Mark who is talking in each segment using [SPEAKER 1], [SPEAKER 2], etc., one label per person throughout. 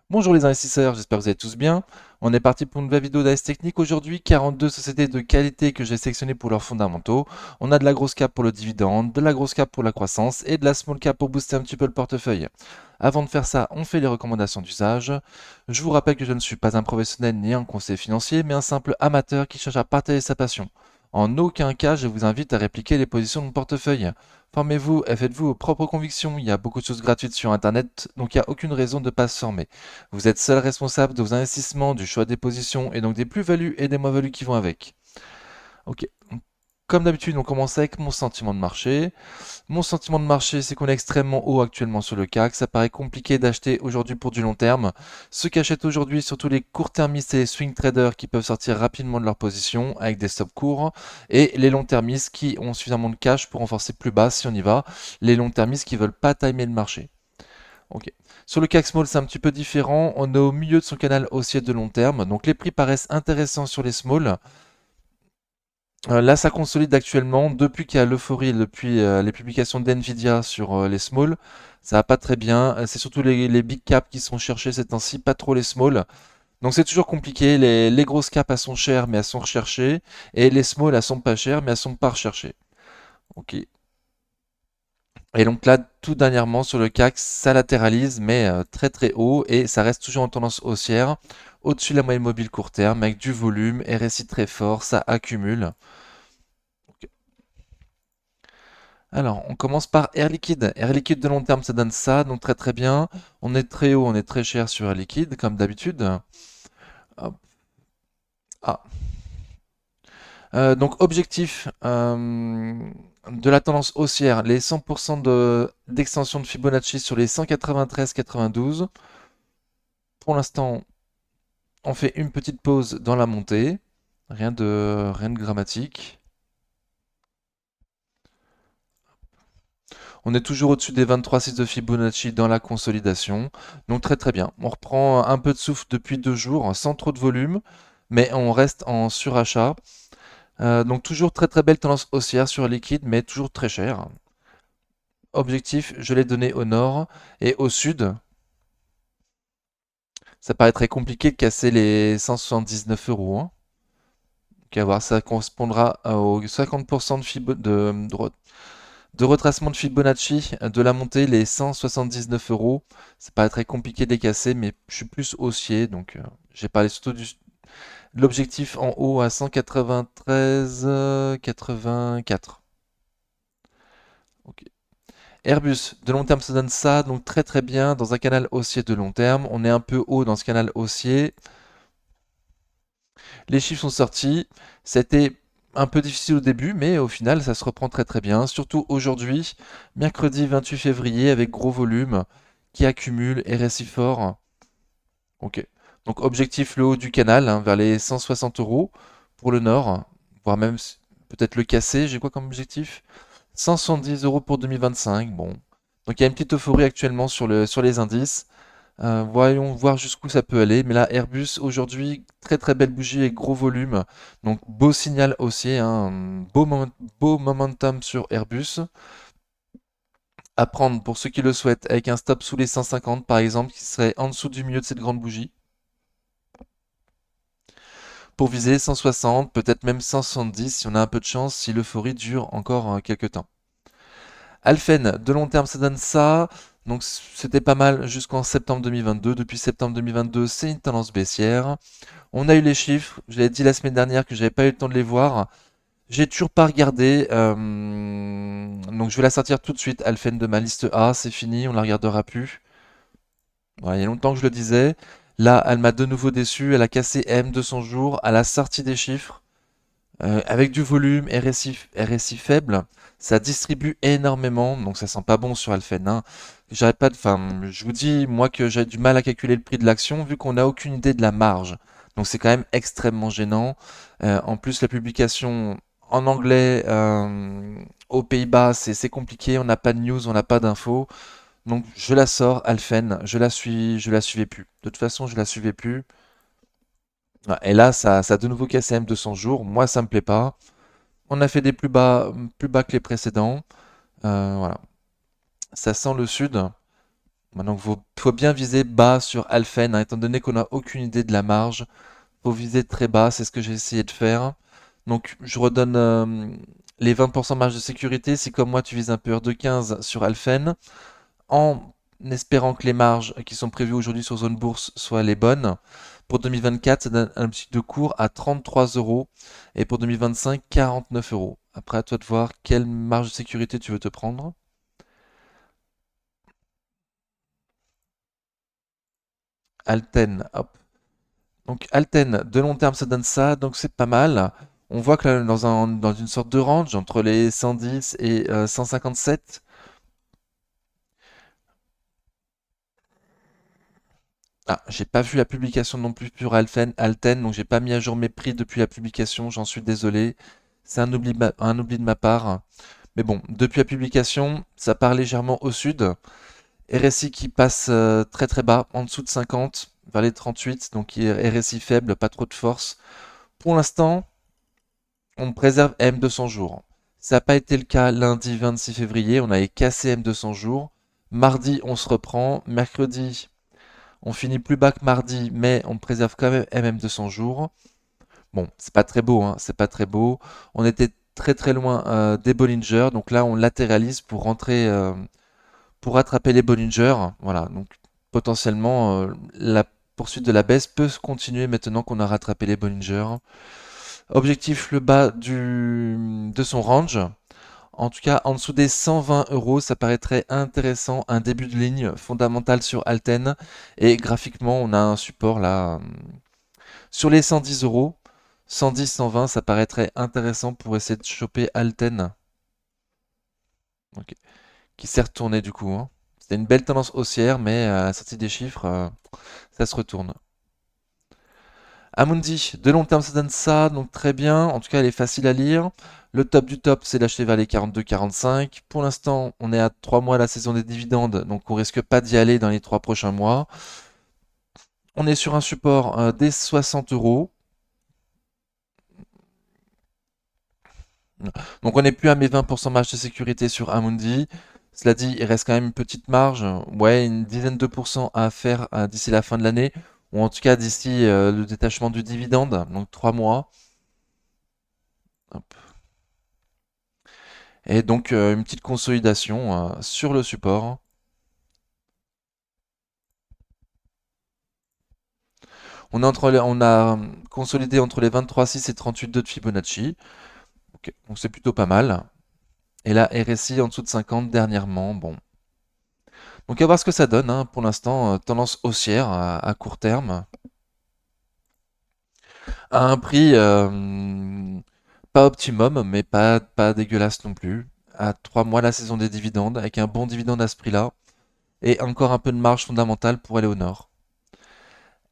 [SPEAKER 1] Bonjour les investisseurs, j'espère que vous allez tous bien. On est parti pour une nouvelle vidéo d'AS Technique aujourd'hui. 42 sociétés de qualité que j'ai sélectionnées pour leurs fondamentaux. On a de la grosse cap pour le dividende, de la grosse cap pour la croissance et de la small cap pour booster un petit peu le portefeuille. Avant de faire ça, on fait les recommandations d'usage. Je vous rappelle que je ne suis pas un professionnel ni un conseiller financier, mais un simple amateur qui cherche à partager sa passion. En aucun cas, je vous invite à répliquer les positions de mon portefeuille. Formez-vous et faites-vous vos propres convictions. Il y a beaucoup de choses gratuites sur Internet, donc il n'y a aucune raison de ne pas se former. Vous êtes seul responsable de vos investissements, du choix des positions et donc des plus-values et des moins-values qui vont avec. Ok. Comme d'habitude, on commence avec mon sentiment de marché. Mon sentiment de marché, c'est qu'on est extrêmement haut actuellement sur le CAC. Ça paraît compliqué d'acheter aujourd'hui pour du long terme. Ceux qui achètent aujourd'hui, surtout les court-termistes et les swing traders qui peuvent sortir rapidement de leur position avec des stops courts. Et les long-termistes qui ont suffisamment de cash pour renforcer plus bas si on y va. Les long-termistes qui veulent pas timer le marché. Ok. Sur le CAC Small, c'est un petit peu différent. On est au milieu de son canal haussier de long terme. Donc les prix paraissent intéressants sur les small. Là, ça consolide actuellement. Depuis qu'il y a l'euphorie, depuis les publications d'NVIDIA sur les small, ça va pas très bien. C'est surtout les big caps qui sont cherchés ces temps-ci, pas trop les small. Donc c'est toujours compliqué. Les grosses caps, elles sont chères, mais elles sont recherchées. Et les small, elles sont pas chères, mais elles sont pas recherchées. Ok. Et donc là, tout dernièrement sur le CAC, ça latéralise, mais très très haut, et ça reste toujours en tendance haussière, au-dessus de la moyenne mobile court terme, avec du volume, RSI très fort, ça accumule. Ok. Alors, on commence par Air Liquide. Air Liquide de long terme, ça donne ça, donc très très bien. On est très haut, on est très cher sur Air Liquide, comme d'habitude. Hop. Ah. Donc objectif de la tendance haussière, les 100% d'extension de Fibonacci sur les 193,92. Pour l'instant, on fait une petite pause dans la montée. Rien de dramatique. On est toujours au-dessus des 23,6 de Fibonacci dans la consolidation. Donc très très bien. On reprend un peu de souffle depuis 2 jours, sans trop de volume, mais on reste en surachat. Donc toujours très très belle tendance haussière sur le liquide, mais toujours très cher. Objectif, je l'ai donné au nord et au sud. Ça paraît très compliqué de casser les 179 euros, hein. Donc à voir, ça correspondra aux 50% de retracement de Fibonacci de la montée, les 179 euros. C'est pas très compliqué de les casser, mais je suis plus haussier, donc j'ai parlé surtout de l'objectif en haut à 193,84. Ok. Airbus, de long terme, ça donne ça, donc très très bien dans un canal haussier de long terme. On est un peu haut dans ce canal haussier. Les chiffres sont sortis. C'était un peu difficile au début, mais au final, ça se reprend très très bien. Surtout aujourd'hui, mercredi 28 février, avec gros volume qui accumule RSI fort. Ok. Donc objectif le haut du canal, hein, vers les 160 euros pour le nord, voire même peut-être le casser. J'ai quoi comme objectif? 170 euros pour 2025. Bon. Donc il y a une petite euphorie actuellement sur les indices. Voyons voir jusqu'où ça peut aller. Mais là, Airbus, aujourd'hui, très très belle bougie et gros volume. Donc beau signal haussier, hein, beau momentum sur Airbus. À prendre pour ceux qui le souhaitent, avec un stop sous les 150 par exemple, qui serait en dessous du milieu de cette grande bougie. Pour viser 160, peut-être même 170 si on a un peu de chance, si l'euphorie dure encore quelques temps. Alphen, de long terme, ça donne ça. Donc c'était pas mal jusqu'en septembre 2022. Depuis septembre 2022, c'est une tendance baissière. On a eu les chiffres. Je l'ai dit la semaine dernière que j'avais pas eu le temps de les voir. J'ai toujours pas regardé. Donc je vais la sortir tout de suite. Alphen de ma liste A, c'est fini, on la regardera plus. Voilà, il y a longtemps que je le disais. Là, elle m'a de nouveau déçu. Elle a cassé M de son jour à la sortie des chiffres. Avec du volume, RSI faible, ça distribue énormément, donc ça sent pas bon sur Alphen, hein. J'arrête pas de, enfin, je vous dis, moi, que j'ai du mal à calculer le prix de l'action vu qu'on n'a aucune idée de la marge. Donc c'est quand même extrêmement gênant. En plus, la publication en anglais aux Pays-Bas, c'est compliqué. On n'a pas de news, on n'a pas d'infos. Donc je la sors, Alphen. Je la suivais plus. De toute façon, je la suivais plus. Ouais, et là, ça a de nouveau cassé M200 jours. Moi, ça me plaît pas. On a fait des plus bas que les précédents. Voilà. Ça sent le sud. Maintenant, faut bien viser bas sur Alphen, hein, étant donné qu'on n'a aucune idée de la marge. Faut viser très bas, c'est ce que j'ai essayé de faire. Donc, je redonne les 20% marge de sécurité. Si comme moi, tu vises un PR de 15 sur Alphen, en espérant que les marges qui sont prévues aujourd'hui sur Zone Bourse soient les bonnes. Pour 2024, ça donne un objectif de cours à 33 euros et pour 2025, 49 euros. Après, à toi de voir quelle marge de sécurité tu veux te prendre. Alten, hop. Donc Alten, de long terme, ça donne ça, donc c'est pas mal. On voit que là, dans une sorte de range entre les 110 et 157. Ah, j'ai pas vu la publication non plus sur Alten, donc j'ai pas mis à jour mes prix depuis la publication, j'en suis désolé. C'est un oubli de ma part. Mais bon, depuis la publication, ça part légèrement au sud. RSI qui passe très très bas, en dessous de 50, vers les 38, donc RSI faible, pas trop de force. Pour l'instant, on préserve M200 jours. Ça n'a pas été le cas lundi 26 février, on avait cassé M200 jours. Mardi, on se reprend. Mercredi, on finit plus bas que mardi, mais on préserve quand même MM200 jours. Bon, c'est pas très beau, hein, c'est pas très beau. On était très très loin des Bollinger, donc là on latéralise pour rentrer, pour rattraper les Bollinger. Voilà, donc potentiellement la poursuite de la baisse peut se continuer maintenant qu'on a rattrapé les Bollinger. Objectif le bas de son range. En tout cas, en dessous des 120 euros, ça paraîtrait intéressant, un début de ligne fondamental sur Alten. Et graphiquement, on a un support là sur les 110 euros. 110, 120, ça paraîtrait intéressant pour essayer de choper Alten. Ok. Qui s'est retourné du coup, hein. C'était une belle tendance haussière, mais à la sortie des chiffres, ça se retourne. Amundi, de long terme, ça donne ça, donc très bien. En tout cas, elle est facile à lire. Le top du top, c'est d'acheter vers les 42-45. Pour l'instant, on est à 3 mois à la saison des dividendes, donc on risque pas d'y aller dans les 3 prochains mois. On est sur un support des 60 euros. Donc on n'est plus à mes 20% marge de sécurité sur Amundi. Cela dit, il reste quand même une petite marge, ouais, une dizaine de pourcents à faire d'ici la fin de l'année, ou en tout cas d'ici le détachement du dividende, donc 3 mois. Hop. Et donc une petite consolidation sur le support. On a consolidé entre les 23,6 et 38,2 de Fibonacci. Ok, donc c'est plutôt pas mal. Et là, RSI en dessous de 50 dernièrement. Bon. Donc à voir ce que ça donne, hein. Pour l'instant, tendance haussière à court terme. À un prix pas optimum, mais pas dégueulasse non plus. À 3 mois la saison des dividendes, avec un bon dividende à ce prix-là. Et encore un peu de marge fondamentale pour aller au nord.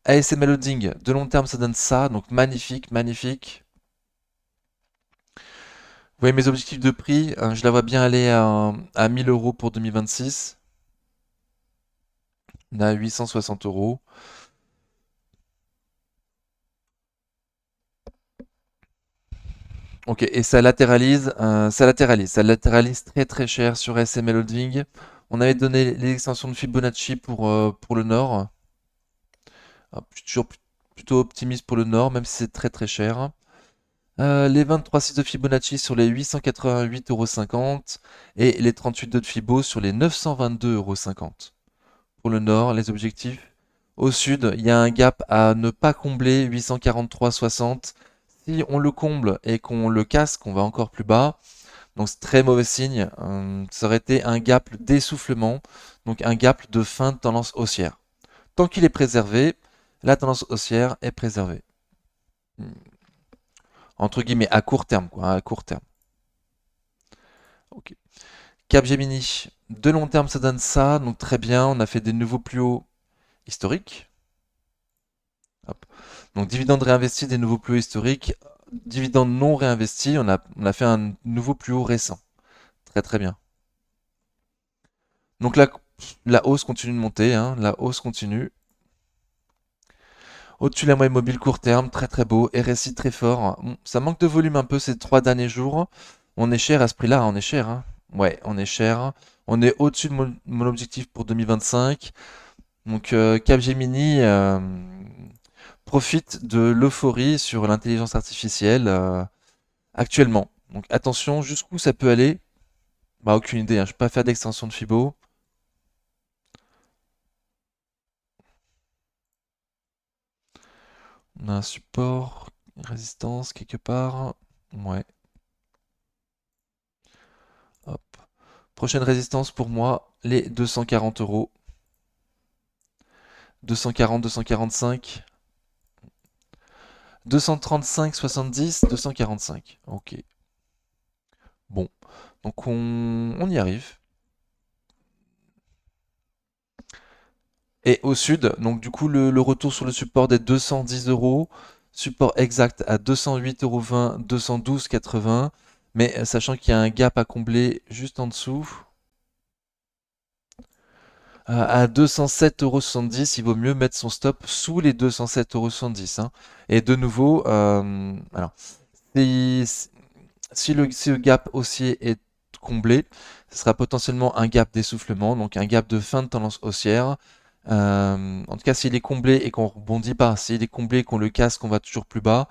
[SPEAKER 1] ASML Holding, de long terme, ça donne ça, donc magnifique, magnifique. Vous voyez mes objectifs de prix, je la vois bien aller à 1000 euros pour 2026. On a 860 euros. Ok, et ça latéralise très très cher sur SML Holding. On avait donné les extensions de Fibonacci pour le nord. Ah, toujours plutôt optimiste pour le nord, même si c'est très très cher. Les 23,6 de Fibonacci sur les 888,50 € et les 38,2 de Fibo sur les 922,50 € pour le nord, les objectifs. Au sud, il y a un gap à ne pas combler, 843,60. Si on le comble et qu'on le casse, qu'on va encore plus bas, donc c'est très mauvais signe. Ça aurait été un gap d'essoufflement, donc un gap de fin de tendance haussière. Tant qu'il est préservé, la tendance haussière est préservée. Entre guillemets, à court terme, quoi, à court terme. Ok. Capgemini, de long terme, ça donne ça, donc très bien. On a fait des nouveaux plus hauts historiques. Hop. Donc dividendes réinvestis, des nouveaux plus hauts historiques. Dividendes non réinvestis, on a fait un nouveau plus haut récent. Très très bien. Donc la hausse continue de monter, hein, la hausse continue. Au-dessus de la moyenne mobile court terme, très très beau. RSI très fort. Bon, ça manque de volume un peu ces 3 derniers jours. On est cher à ce prix-là, on est cher, hein. Ouais, on est cher. On est au-dessus de mon objectif pour 2025. Donc Capgemini profite de l'euphorie sur l'intelligence artificielle actuellement. Donc attention, jusqu'où ça peut aller? Bah aucune idée, hein. Je peux pas faire d'extension de Fibo. On a un support, résistance quelque part. Ouais, hop. Prochaine résistance pour moi, les 240 euros. 240, 245. 235, 70, 245. Ok. Bon. Donc on y arrive. Et au sud, donc du coup le retour sur le support des 210 euros. Support exact à 208,20 €, 212,80. Mais sachant qu'il y a un gap à combler juste en dessous. À 207,70 €, il vaut mieux mettre son stop sous les 207,70 €, hein. Et de nouveau, alors, si, si le gap haussier est comblé, ce sera potentiellement un gap d'essoufflement, donc un gap de fin de tendance haussière. En tout cas, s'il est comblé et qu'on rebondit pas, s'il est comblé et qu'on le casse, qu'on va toujours plus bas,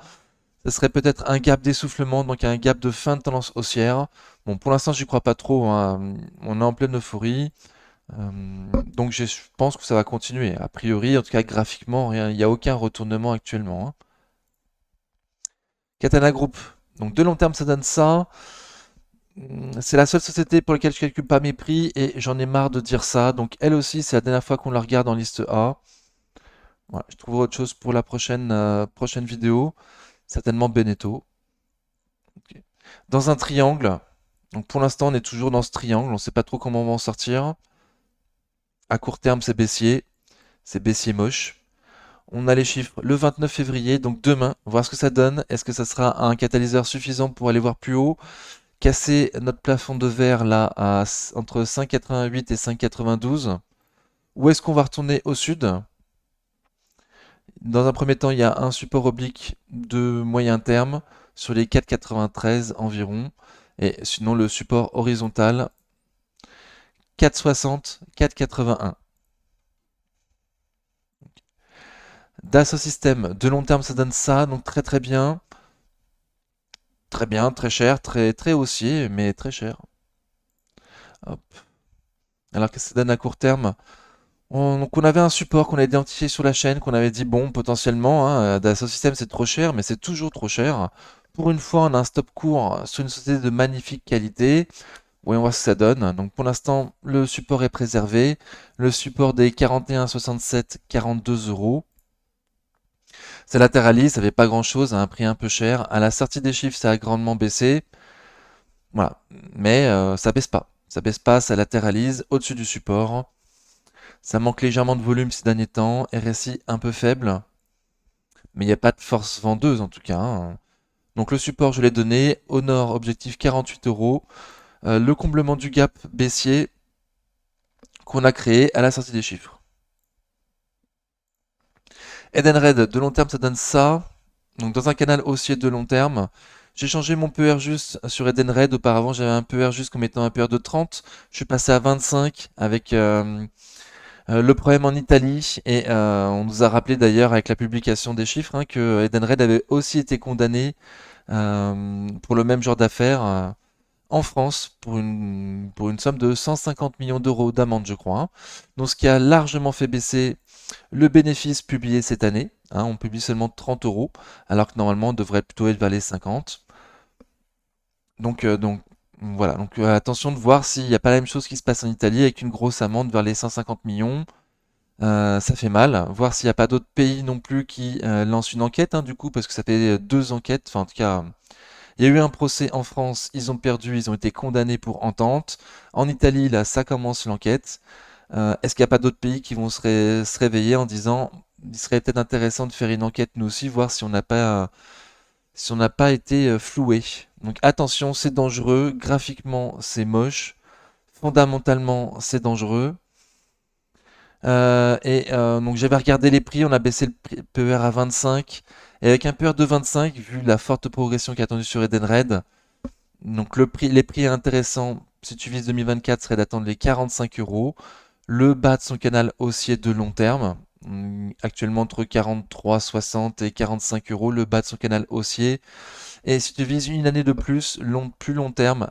[SPEAKER 1] ce serait peut-être un gap d'essoufflement, donc un gap de fin de tendance haussière. Bon, pour l'instant, j'y crois pas trop, hein. On est en pleine euphorie. Donc je pense que ça va continuer. A priori, en tout cas graphiquement, rien, il n'y a aucun retournement actuellement, hein. Katana Group. Donc de long terme, ça donne ça. C'est la seule société pour laquelle je calcule pas mes prix et j'en ai marre de dire ça. Donc elle aussi, c'est la dernière fois qu'on la regarde en liste A. Voilà, je trouverai autre chose pour la prochaine vidéo. Certainement Beneteau. Ok. Dans un triangle. Donc pour l'instant, on est toujours dans ce triangle. On ne sait pas trop comment on va en sortir. À court terme, c'est baissier. C'est baissier moche. On a les chiffres le 29 février, donc demain, voir ce que ça donne. Est-ce que ça sera un catalyseur suffisant pour aller voir plus haut? Casser notre plafond de verre là entre 5,88 et 5,92. Où est-ce qu'on va retourner au sud? Dans un premier temps, il y a un support oblique de moyen terme sur les 4,93 environ. Et sinon, le support horizontal 4,60, 4,81. Dassault Systèmes, de long terme, ça donne ça, donc très très bien. Très bien, très cher, très très haussier, mais très cher. Hop. Alors que ça donne à court terme? Donc on avait un support qu'on a identifié sur la chaîne, qu'on avait dit bon, potentiellement, hein, Dassault Systèmes c'est trop cher, mais c'est toujours trop cher. Pour une fois, on a un stop court sur une société de magnifique qualité. Voyons voir ce que ça donne. Donc pour l'instant, le support est préservé. Le support des 41,67, 42 euros. Ça latéralise, ça fait pas grand-chose à un prix un peu cher. À la sortie des chiffres, ça a grandement baissé. Voilà. Mais ça baisse pas. Ça baisse pas, ça latéralise au-dessus du support. Ça manque légèrement de volume ces derniers temps. RSI un peu faible. Mais il n'y a pas de force vendeuse en tout cas, hein. Donc le support, je l'ai donné. Au nord, objectif 48 euros. Le comblement du gap baissier qu'on a créé à la sortie des chiffres. Edenred, de long terme, ça donne ça. Donc dans un canal haussier de long terme, j'ai changé mon PER juste sur Edenred. Auparavant, j'avais un PER juste comme étant un PER de 30. Je suis passé à 25 avec le problème en Italie. Et on nous a rappelé d'ailleurs avec la publication des chiffres, hein, que Edenred avait aussi été condamné pour le même genre d'affaires en France pour une somme de 150 millions d'euros d'amende, je crois, hein. Donc ce qui a largement fait baisser le bénéfice publié cette année, hein. On publie seulement 30 euros, alors que normalement on devrait plutôt être vers les 50. Donc voilà, donc attention de voir s'il n'y a pas la même chose qui se passe en Italie avec une grosse amende vers les 150 millions. Ça fait mal. Voir s'il n'y a pas d'autres pays non plus qui lancent une enquête, hein, du coup, parce que ça fait deux enquêtes. Enfin, en tout cas, il y a eu un procès en France, ils ont perdu, ils ont été condamnés pour entente. En Italie, là, ça commence l'enquête. Est-ce qu'il n'y a pas d'autres pays qui vont se réveiller en disant, il serait peut-être intéressant de faire une enquête nous aussi, voir si on n'a pas été floué. Donc attention, c'est dangereux. Graphiquement, c'est moche. Fondamentalement, c'est dangereux. Donc j'avais regardé les prix, on a baissé le PER à 25. Et avec un PER de 25, vu la forte progression qui est attendue sur Edenred, donc les prix intéressants si tu vises 2024, serait d'attendre les 45 euros. Le bas de son canal haussier de long terme, actuellement entre 43,60 et 45 euros, le bas de son canal haussier. Et si tu vises une année de plus, plus long terme,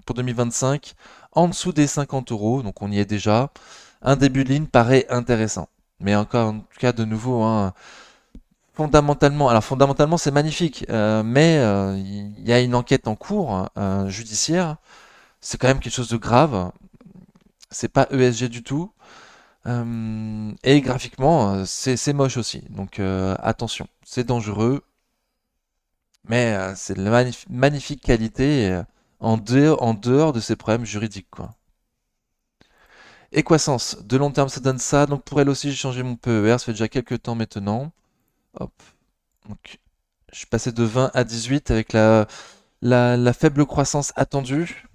[SPEAKER 1] pour 2025, en dessous des 50 euros, donc on y est déjà, un début de ligne paraît intéressant. Mais encore, en tout cas, de nouveau, hein, fondamentalement c'est magnifique, mais il y a une enquête en cours judiciaire. C'est quand même quelque chose de grave. C'est pas ESG du tout. Et graphiquement, c'est moche aussi. Donc attention, c'est dangereux, mais c'est de la magnifique qualité en dehors de ces problèmes juridiques, quoi. Équasens, de long terme, ça donne ça. Donc pour elle aussi, j'ai changé mon PER. Ça fait déjà quelques temps maintenant. Hop. Donc je suis passé de 20 à 18 avec la faible croissance attendue.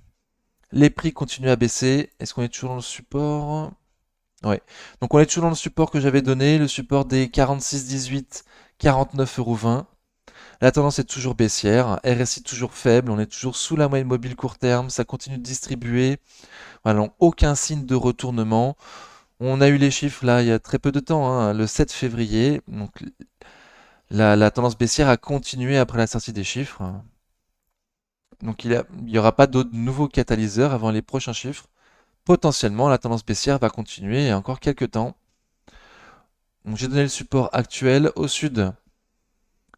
[SPEAKER 1] Les prix continuent à baisser. Est-ce qu'on est toujours dans le support? Ouais. Donc on est toujours dans le support que j'avais donné, le support des 46,18, 49,20 €. La tendance est toujours baissière, RSI toujours faible, on est toujours sous la moyenne mobile court terme, ça continue de distribuer. Voilà, donc aucun signe de retournement. On a eu les chiffres là il y a très peu de temps, hein, le 7 février. Donc la tendance baissière a continué après la sortie des chiffres. Donc il n'y aura pas d'autres nouveaux catalyseurs avant les prochains chiffres. Potentiellement, la tendance baissière va continuer encore quelques temps. Donc j'ai donné le support actuel. Au sud,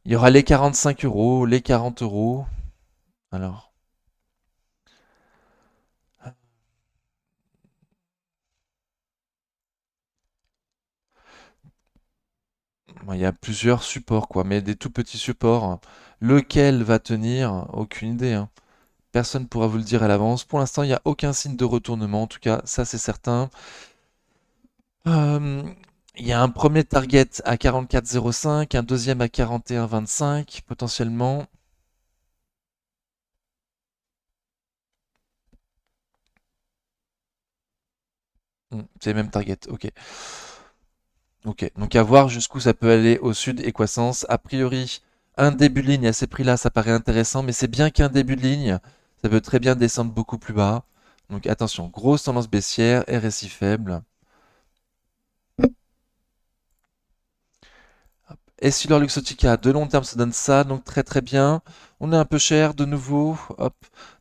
[SPEAKER 1] il y aura les 45 euros, les 40 euros. Alors, bon, il y a plusieurs supports, quoi, mais des tout petits supports. Lequel va tenir? Aucune idée, hein. Personne ne pourra vous le dire à l'avance. Pour l'instant, il n'y a aucun signe de retournement. En tout cas, ça c'est certain. Euh, il y a un premier target à 44,05, un deuxième à 41,25, potentiellement. C'est le même target, ok. Ok, donc à voir jusqu'où ça peut aller au sud Équasens. A priori, un début de ligne à ces prix-là, ça paraît intéressant, mais c'est bien qu'un début de ligne. Ça peut très bien descendre beaucoup plus bas. Donc attention, grosse tendance baissière, RSI faible. Essilor Luxottica, de long terme, ça donne ça, donc très très bien. On est un peu cher de nouveau, hop.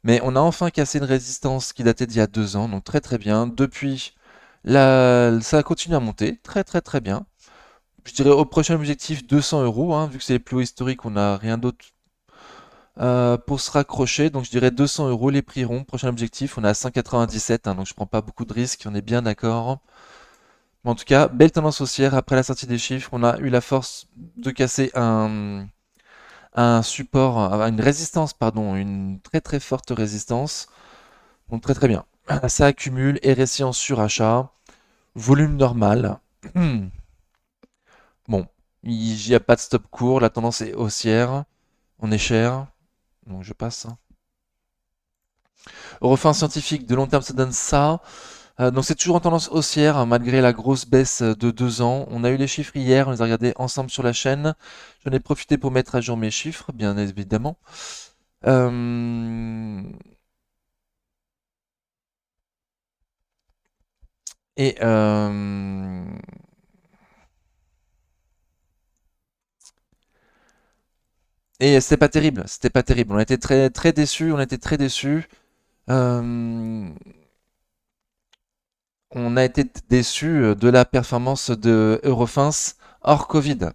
[SPEAKER 1] Mais on a enfin cassé une résistance qui datait d'il y a 2 ans, donc très très bien. Depuis, ça continue à monter, très très très bien. Je dirais au prochain objectif 200 euros, hein, vu que c'est les plus hauts historiques, on n'a rien d'autre pour se raccrocher. Donc je dirais 200 euros les prix ronds. Prochain objectif, on est à 197, hein, donc je prends pas beaucoup de risques, on est bien d'accord. Mais en tout cas, belle tendance haussière. Après la sortie des chiffres, on a eu la force de casser un support, une résistance, pardon, une très très forte résistance. Donc très très bien. Ça accumule, RSI en surachat, volume normal. Bon, il n'y a pas de stop court, la tendance est haussière, on est cher, donc je passe, hein. Refin scientifique, de long terme, ça donne ça. Donc c'est toujours en tendance haussière, hein, malgré la grosse baisse de 2 ans. On a eu les chiffres hier, on les a regardés ensemble sur la chaîne. J'en ai profité pour mettre à jour mes chiffres, bien évidemment. Euh, et et c'était pas terrible, c'était pas terrible. On a été très très déçus, on a été très déçus. Euh, on a été déçus de la performance de Eurofins hors Covid.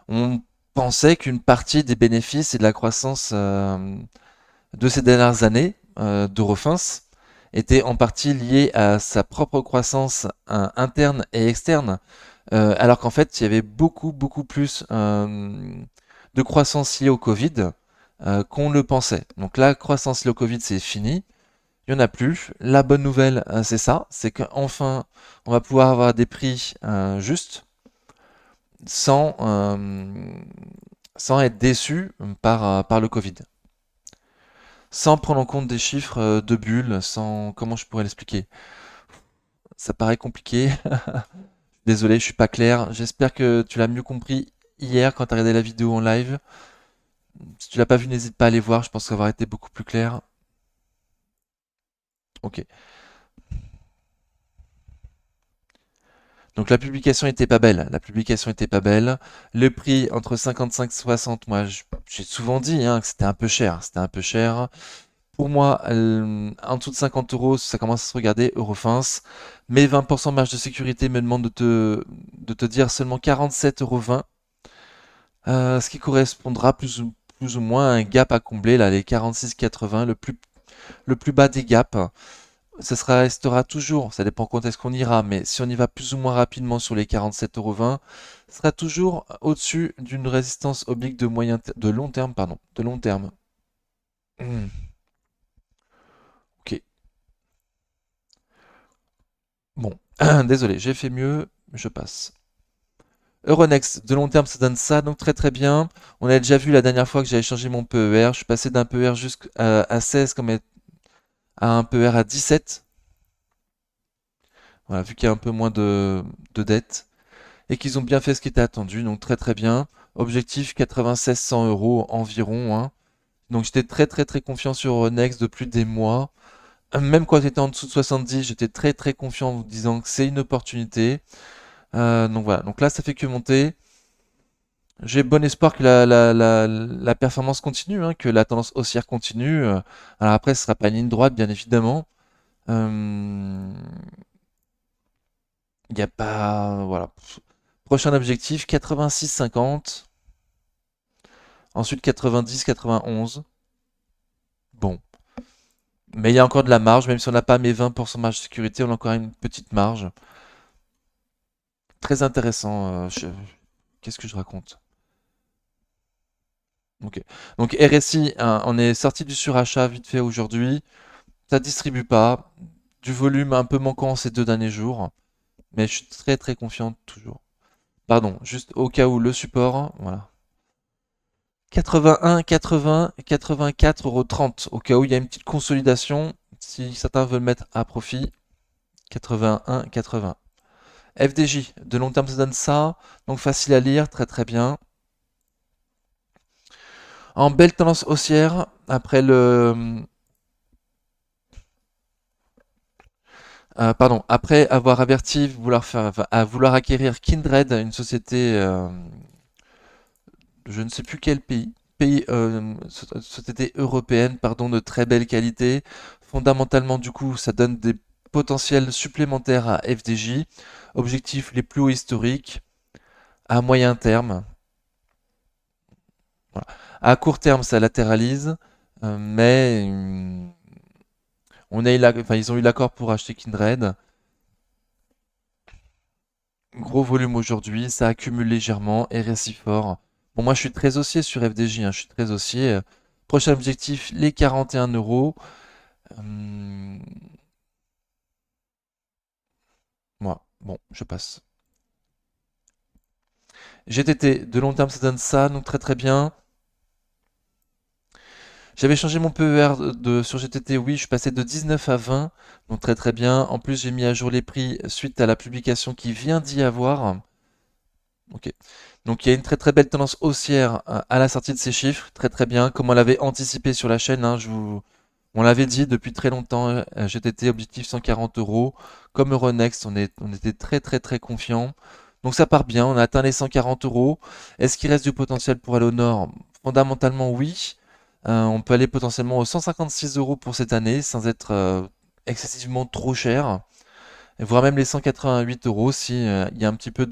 [SPEAKER 1] On pensait qu'une partie des bénéfices et de la croissance de ces dernières années d'Eurofins était en partie liée à sa propre croissance interne et externe, alors qu'en fait, il y avait beaucoup, beaucoup plus de croissance liée au Covid qu'on le pensait. Donc la croissance liée au Covid, c'est fini. Il n'y en a plus. La bonne nouvelle, c'est ça, c'est qu'enfin, on va pouvoir avoir des prix justes sans, sans être déçu par le Covid. Sans prendre en compte des chiffres de bulles, sans... Comment je pourrais l'expliquer? Ça paraît compliqué. Désolé, je suis pas clair. J'espère que tu l'as mieux compris hier quand tu as regardé la vidéo en live. Si tu l'as pas vu, n'hésite pas à aller voir, je pense que ça va été beaucoup plus clair. Ok. Donc la publication était pas belle. La publication était pas belle. Le prix entre 55 et 60, moi j'ai souvent dit hein, que c'était un peu cher. C'était un peu cher. Pour moi, en dessous de 50 euros, ça commence à se regarder Eurofins. Mais 20% marge de sécurité me demande de te dire seulement 47,20 €. Ce qui correspondra plus ou moins à un gap à combler, là, les 46,80, le plus bas des gaps. Restera toujours, ça dépend quand est-ce qu'on ira, mais si on y va plus ou moins rapidement sur les 47,20 €, ce sera toujours au-dessus d'une résistance oblique de long terme, pardon, de long terme. Ok, bon, désolé, j'ai fait mieux, je passe. Euronext, de long terme, ça donne ça, donc très très bien. On a déjà vu la dernière fois que j'avais changé mon PER, je suis passé d'un PER jusqu'à 16 comme à un PER à 17. Voilà, vu qu'il y a un peu moins de dettes. Et qu'ils ont bien fait ce qui était attendu, donc très très bien. Objectif 96 100 € environ, hein. Donc j'étais très très très confiant sur Euronext depuis des mois. Même quand j'étais en dessous de 70, j'étais très très confiant en vous disant que c'est une opportunité. Donc voilà, donc là ça fait que monter. J'ai bon espoir que la performance continue, hein, que la tendance haussière continue. Alors après, ce sera pas une ligne droite, bien évidemment. Euh, Il n'y a pas... Voilà. Prochain objectif, 86,50. Ensuite 90, 91. Bon. Mais il y a encore de la marge, même si on n'a pas mes 20% marge de sécurité, on a encore une petite marge. Très intéressant. Qu'est-ce que je raconte? Ok. Donc RSI, hein, on est sorti du surachat vite fait aujourd'hui. Ça distribue pas. Du volume un peu manquant ces 2 derniers jours. Mais je suis très très confiant toujours. Pardon, juste au cas où le support, voilà. 81, 80, 84,30 € au cas où il y a une petite consolidation. Si certains veulent mettre à profit, 81, 80. FDJ, de long terme, ça donne ça. Donc facile à lire, très très bien. En belle tendance haussière, après avoir averti à vouloir acquérir Kindred, une société, je ne sais plus quel société européenne, pardon, de très belle qualité. Fondamentalement, du coup, ça donne des potentiels supplémentaires à FDJ. Objectifs les plus hauts historiques à moyen terme. Voilà. À court terme, ça latéralise, mais ils ont eu l'accord pour acheter Kindred. Gros volume aujourd'hui, ça accumule légèrement, RSI fort. Bon, moi je suis très haussier sur FDJ, hein, je suis très haussier. Prochain objectif, les 41 euros. Hum, moi, bon, je passe. GTT, de long terme, ça donne ça, donc très très bien. J'avais changé mon PER sur GTT, oui, je suis passé de 19 à 20, donc très très bien. En plus, j'ai mis à jour les prix suite à la publication qui vient d'y avoir. Ok. Donc il y a une très très belle tendance haussière à la sortie de ces chiffres, très très bien, comme on l'avait anticipé sur la chaîne, hein, on l'avait dit depuis très longtemps, GTT objectif 140 euros, comme Euronext, on était très très très confiant. Donc ça part bien, on a atteint les 140 euros. Est-ce qu'il reste du potentiel pour aller au nord? Fondamentalement oui. On peut aller potentiellement aux 156 euros pour cette année sans être excessivement trop cher, voire même les 188 euros si il y a un petit peu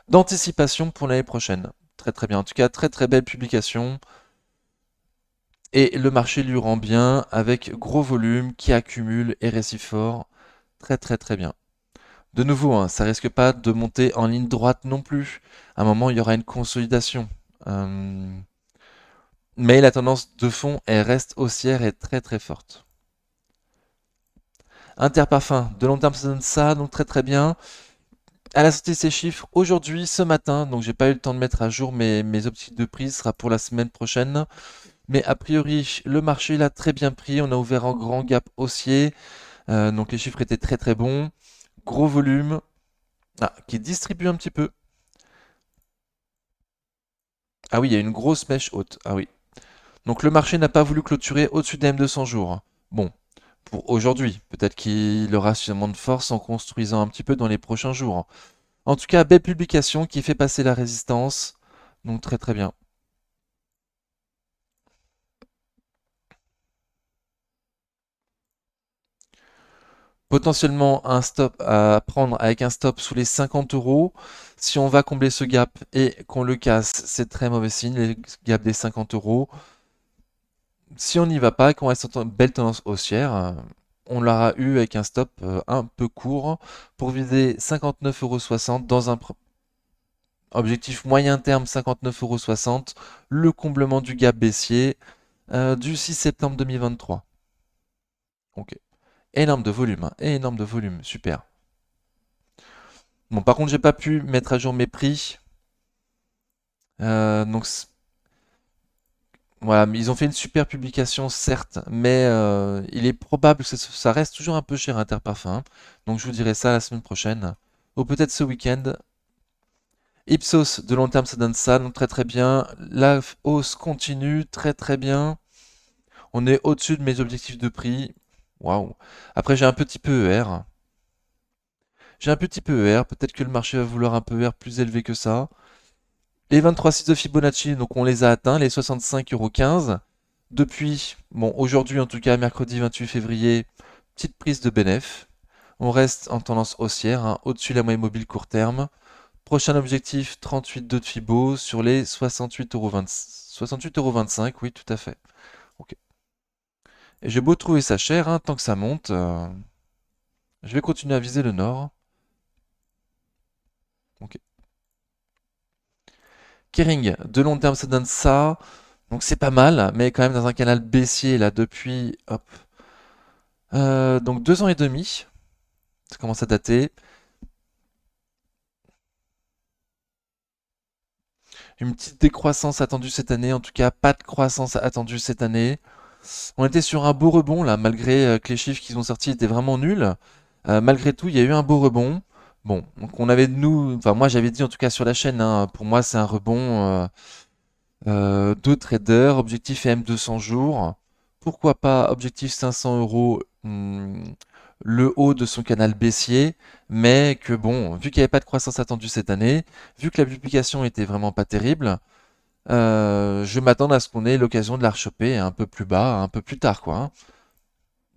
[SPEAKER 1] d'anticipation pour l'année prochaine. Très très bien. En tout cas, très très belle publication. Et le marché lui rend bien avec gros volume qui accumule et récit fort. Très très très bien. De nouveau, hein, ça risque pas de monter en ligne droite non plus. À un moment, il y aura une consolidation. Euh, mais la tendance de fond, elle reste haussière et très très forte. Interparfum, de long terme, ça donne ça, donc très très bien. Elle a sorti ses chiffres aujourd'hui, ce matin, donc j'ai pas eu le temps de mettre à jour mes optiques de prix, ce sera pour la semaine prochaine. Mais a priori, le marché l'a très bien pris. On a ouvert en grand gap haussier. Donc les chiffres étaient très très bons. Gros volume. Ah, qui distribue un petit peu. Ah oui, il y a une grosse mèche haute. Ah oui. Donc le marché n'a pas voulu clôturer au-dessus des M200 jours. Bon. pour aujourd'hui. Peut-être qu'il aura suffisamment de force en construisant un petit peu dans les prochains jours. En tout cas, belle publication qui fait passer la résistance. Donc très très bien. Potentiellement un stop à prendre avec un stop sous les 50 euros. Si on va combler ce gap et qu'on le casse, c'est très mauvais signe, le gap des 50 euros. Si on n'y va pas et qu'on reste en belle tendance haussière, on l'aura eu avec un stop un peu court pour viser 59,60 € dans un objectif moyen terme 59,60 €, le comblement du gap baissier du 6 septembre 2023. Ok. Énorme de volume, hein, énorme de volume, super. Bon, par contre, j'ai pas pu mettre à jour mes prix. Donc voilà, mais ils ont fait une super publication, certes, mais il est probable que ça reste toujours un peu cher Interparfum, hein. Donc je vous dirai ça la semaine prochaine. Ou peut-être ce week-end. Ipsos, de long terme, ça donne ça, donc très très bien. La hausse continue, très très bien. On est au-dessus de mes objectifs de prix. Waouh. Après, j'ai un petit peu ER. J'ai un petit peu ER. Peut-être que le marché va vouloir un peu ER plus élevé que ça. Les 23,6 de Fibonacci, donc on les a atteints, les 65,15 €. Depuis, bon, aujourd'hui en tout cas, mercredi 28 février, petite prise de bénéf. On reste en tendance haussière, hein, au-dessus de la moyenne mobile court terme. Prochain objectif, 38,2 de Fibo sur les 68,20 68,25 €, oui, tout à fait. Ok. Et j'ai beau trouver ça cher, hein, tant que ça monte, je vais continuer à viser le nord. Ok. Kering, de long terme, ça donne ça. Donc c'est pas mal, mais quand même dans un canal baissier là depuis, hop, donc 2 ans et demi. Ça commence à dater. Une petite décroissance attendue cette année, en tout cas pas de croissance attendue cette année. On était sur un beau rebond là, malgré que les chiffres qu'ils ont sortis étaient vraiment nuls. Malgré tout, il y a eu un beau rebond. Bon, donc on avait nous, enfin moi j'avais dit en tout cas sur la chaîne, hein, pour moi c'est un rebond de trader, objectif M200 jours. Pourquoi pas objectif 500 euros, le haut de son canal baissier, mais que bon, vu qu'il n'y avait pas de croissance attendue cette année, vu que la publication était vraiment pas terrible, je m'attends à ce qu'on ait l'occasion de la rechoper un peu plus bas, un peu plus tard, quoi, hein.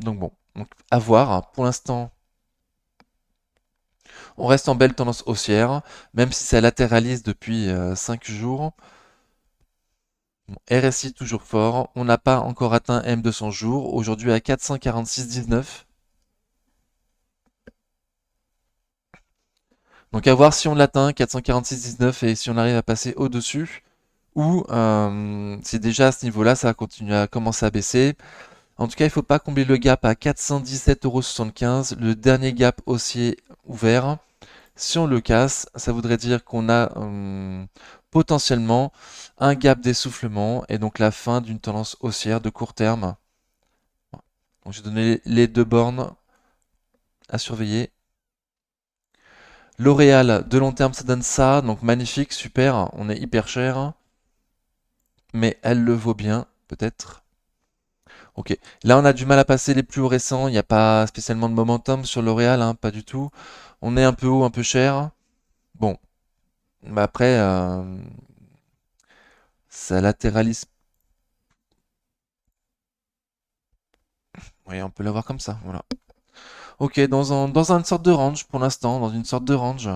[SPEAKER 1] Donc bon, donc, à voir, hein. Pour l'instant, on reste en belle tendance haussière, même si ça latéralise depuis 5 jours. Bon, RSI toujours fort, on n'a pas encore atteint M200 jours, aujourd'hui à 446,19. Donc à voir si on l'atteint, 446,19, et si on arrive à passer au-dessus, ou si déjà à ce niveau-là, ça va continuer à commencer à baisser. En tout cas, il ne faut pas combler le gap à 417,75 €, le dernier gap haussier ouvert. Si on le casse, ça voudrait dire qu'on a potentiellement un gap d'essoufflement et donc la fin d'une tendance haussière de court terme. Donc j'ai donné les deux bornes à surveiller. L'Oréal, de long terme, ça donne ça, donc magnifique, super, on est hyper cher, mais elle le vaut bien, peut-être. Ok, là on a du mal à passer les plus hauts récents, il n'y a pas spécialement de momentum sur L'Oréal, hein, pas du tout. On est un peu haut, un peu cher. Bon, mais après, ça latéralise. Oui, on peut l'avoir comme ça, voilà. Ok, dans une sorte de range pour l'instant, dans une sorte de range.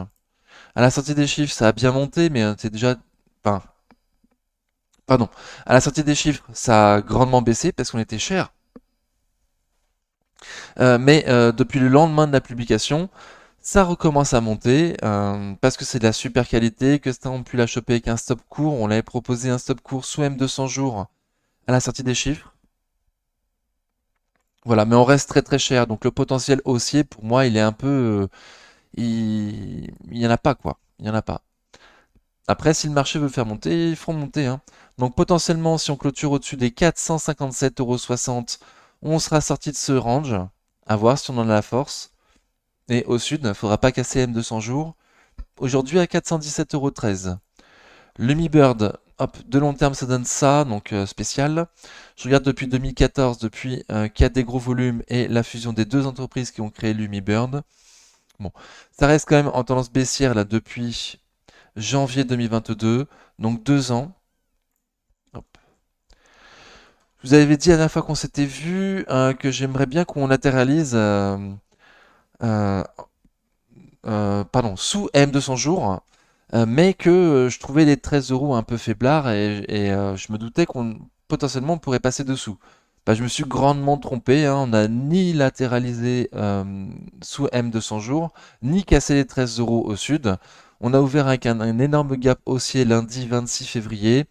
[SPEAKER 1] À la sortie des chiffres, ça a bien monté, mais c'est déjà. Enfin, pardon. À la sortie des chiffres, ça a grandement baissé parce qu'on était cher. Mais depuis le lendemain de la publication, ça recommence à monter parce que c'est de la super qualité, que ça on pu la choper avec un stop court. On l'avait proposé un stop court sous M200 jours à la sortie des chiffres. Voilà, mais on reste très très cher. Donc le potentiel haussier, pour moi, il est un peu. Il y en a pas, quoi. Il y en a pas. Après, si le marché veut le faire monter, ils feront monter, hein. Donc potentiellement, si on clôture au-dessus des 457,60 €, on sera sorti de ce range. À voir si on en a la force. Et au sud, il ne faudra pas casser M200 jours. Aujourd'hui à 417,13 €. Le Mi Bird, hop, de long terme, ça donne ça, donc spécial. Je regarde depuis 2014, depuis qu'il y a des gros volumes et la fusion des deux entreprises qui ont créé LumiBird. Bon, ça reste quand même en tendance baissière là depuis janvier 2022, donc 2 ans. Hop. Je vous avais dit la dernière fois qu'on s'était vu que j'aimerais bien qu'on latéralise euh, pardon, sous M200 jours, mais que je trouvais les 13 euros un peu faiblards et je me doutais qu'on potentiellement on pourrait passer dessous. Bah, je me suis grandement trompé, hein, on n'a ni latéralisé sous M200 jours, ni cassé les 13 euros au sud. On a ouvert avec un énorme gap haussier lundi 26 février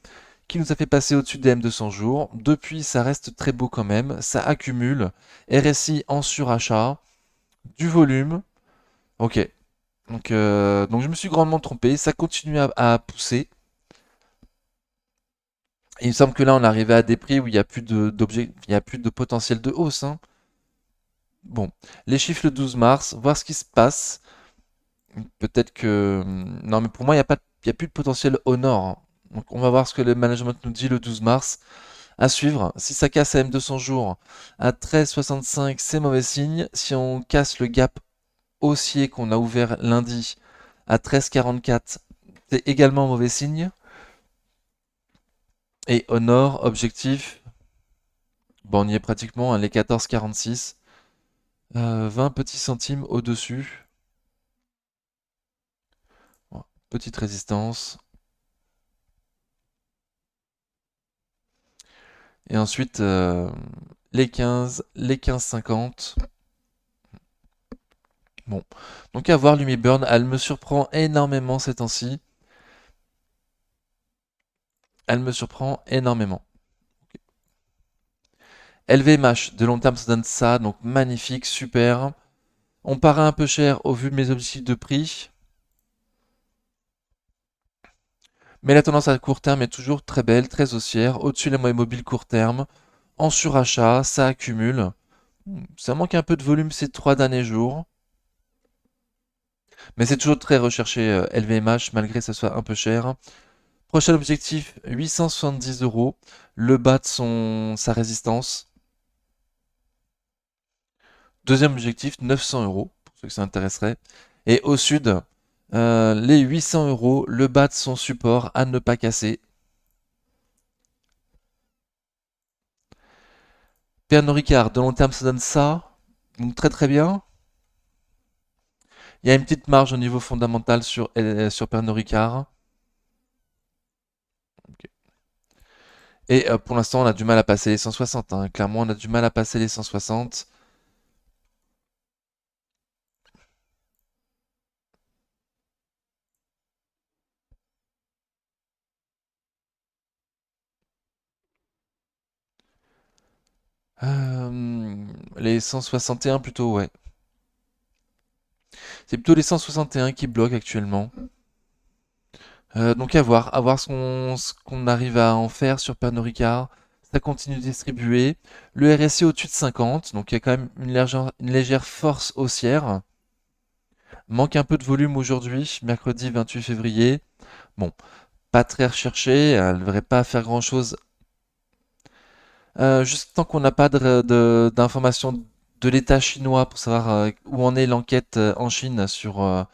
[SPEAKER 1] qui nous a fait passer au-dessus des M200 jours. Depuis, ça reste très beau quand même, ça accumule. RSI en surachat, du volume. Ok, donc je me suis grandement trompé, ça continue à pousser. Et il me semble que là on est arrivé à des prix où il n'y a plus il y a plus de potentiel de hausse, hein. Bon, les chiffres le 12 mars, voir ce qui se passe. Peut-être que... Non mais pour moi il y a plus de potentiel au nord, hein. Donc on va voir ce que le management nous dit le 12 mars. À suivre, si ça casse à M200 jours à 13,65 c'est mauvais signe. Si on casse le gap haussier qu'on a ouvert lundi à 13,44 c'est également mauvais signe. Et au nord, objectif, bon, on y est pratiquement, hein, les 14,46. 20 petits centimes au-dessus. Voilà, petite résistance. Et ensuite, les 15,50. Bon, donc à voir, Lumiburn, elle me surprend énormément ces temps-ci. Elle me surprend énormément. LVMH, de long terme, ça donne ça, donc magnifique, super. On paraît un peu cher au vu de mes objectifs de prix. Mais la tendance à court terme est toujours très belle, très haussière, au-dessus de la moyenne mobile court terme, en surachat, ça accumule. Ça manque un peu de volume ces 3 derniers jours, mais c'est toujours très recherché LVMH malgré que ça soit un peu cher. Prochain objectif, 870 euros, le bas de sa résistance. Deuxième objectif, 900 euros, pour ceux que ça intéresserait. Et au sud, les 800 euros, le bas de son support à ne pas casser. Pernod Ricard, de long terme, ça donne ça. Donc très très bien. Il y a une petite marge au niveau fondamental sur Pernod Ricard. Ok. Et pour l'instant, on a du mal à passer les 160, hein. Clairement, on a du mal à passer les 160. Les 161 plutôt, ouais. C'est plutôt les 161 qui bloquent actuellement. Donc à voir ce qu'on arrive à en faire sur Pernod Ricard. Ça continue de distribuer. Le RSI au-dessus de 50, donc il y a quand même une légère force haussière. Manque un peu de volume aujourd'hui, mercredi 28 février. Bon, pas très recherché, elle ne devrait pas faire grand-chose. Juste tant qu'on n'a pas d'informations de l'État chinois pour savoir où en est l'enquête en Chine sur ah,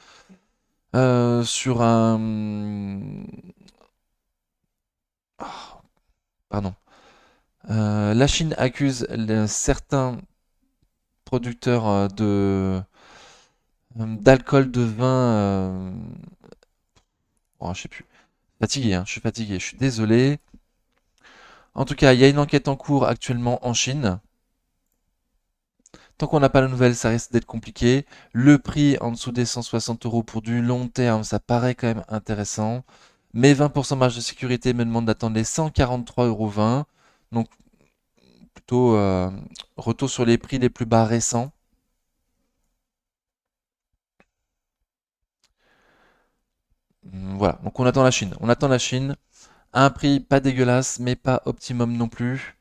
[SPEAKER 1] pardon. La Chine accuse certains producteurs d'alcool de vin. Oh, je sais plus. Fatigué, hein, je suis fatigué, je suis désolé. En tout cas, il y a une enquête en cours actuellement en Chine. Tant qu'on n'a pas la nouvelle, ça risque d'être compliqué. Le prix en dessous des 160 euros pour du long terme, ça paraît quand même intéressant. Mais 20% marge de sécurité me demande d'attendre les 143,20 €. Donc plutôt retour sur les prix les plus bas récents. Voilà, donc on attend la Chine. On attend la Chine à un prix pas dégueulasse, mais pas optimum non plus.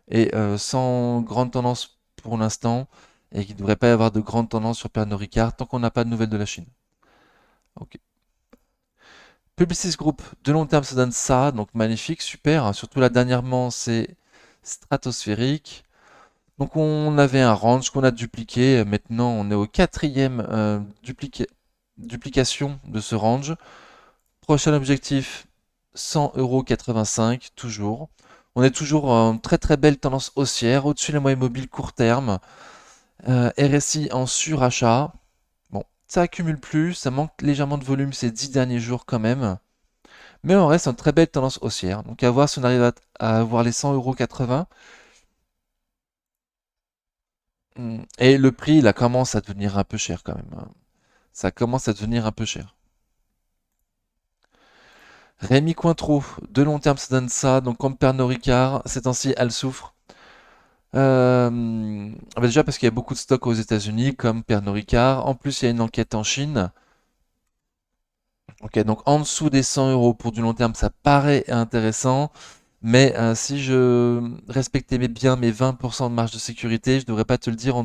[SPEAKER 1] Et sans grande tendance pour l'instant. Et qu'il ne devrait pas y avoir de grande tendance sur Pernod Ricard tant qu'on n'a pas de nouvelles de la Chine. Ok. Publicis Group, de long terme, ça donne ça, donc magnifique, super, hein. Surtout là, dernièrement, c'est stratosphérique. Donc on avait un range qu'on a dupliqué. Maintenant, on est au quatrième duplication de ce range. Prochain objectif, 100,85 € toujours. On est toujours en très très belle tendance haussière, au-dessus des moyennes mobiles court terme. RSI en surachat. Bon, ça accumule plus, ça manque légèrement de volume ces 10 derniers jours quand même. Mais on reste en très belle tendance haussière. Donc à voir si on arrive à avoir les 100,80 €. Et le prix, là, commence à devenir un peu cher quand même, hein. Ça commence à devenir un peu cher. Rémi Cointreau, de long terme, ça donne ça. Donc, comme Pernod Ricard, ces temps-ci, elle souffre. Déjà parce qu'il y a beaucoup de stocks aux États-Unis, comme Pernod Ricard. En plus, il y a une enquête en Chine. Ok, donc en dessous des 100 € pour du long terme, ça paraît intéressant. Mais si je respectais bien mes 20% de marge de sécurité, je ne devrais pas te le dire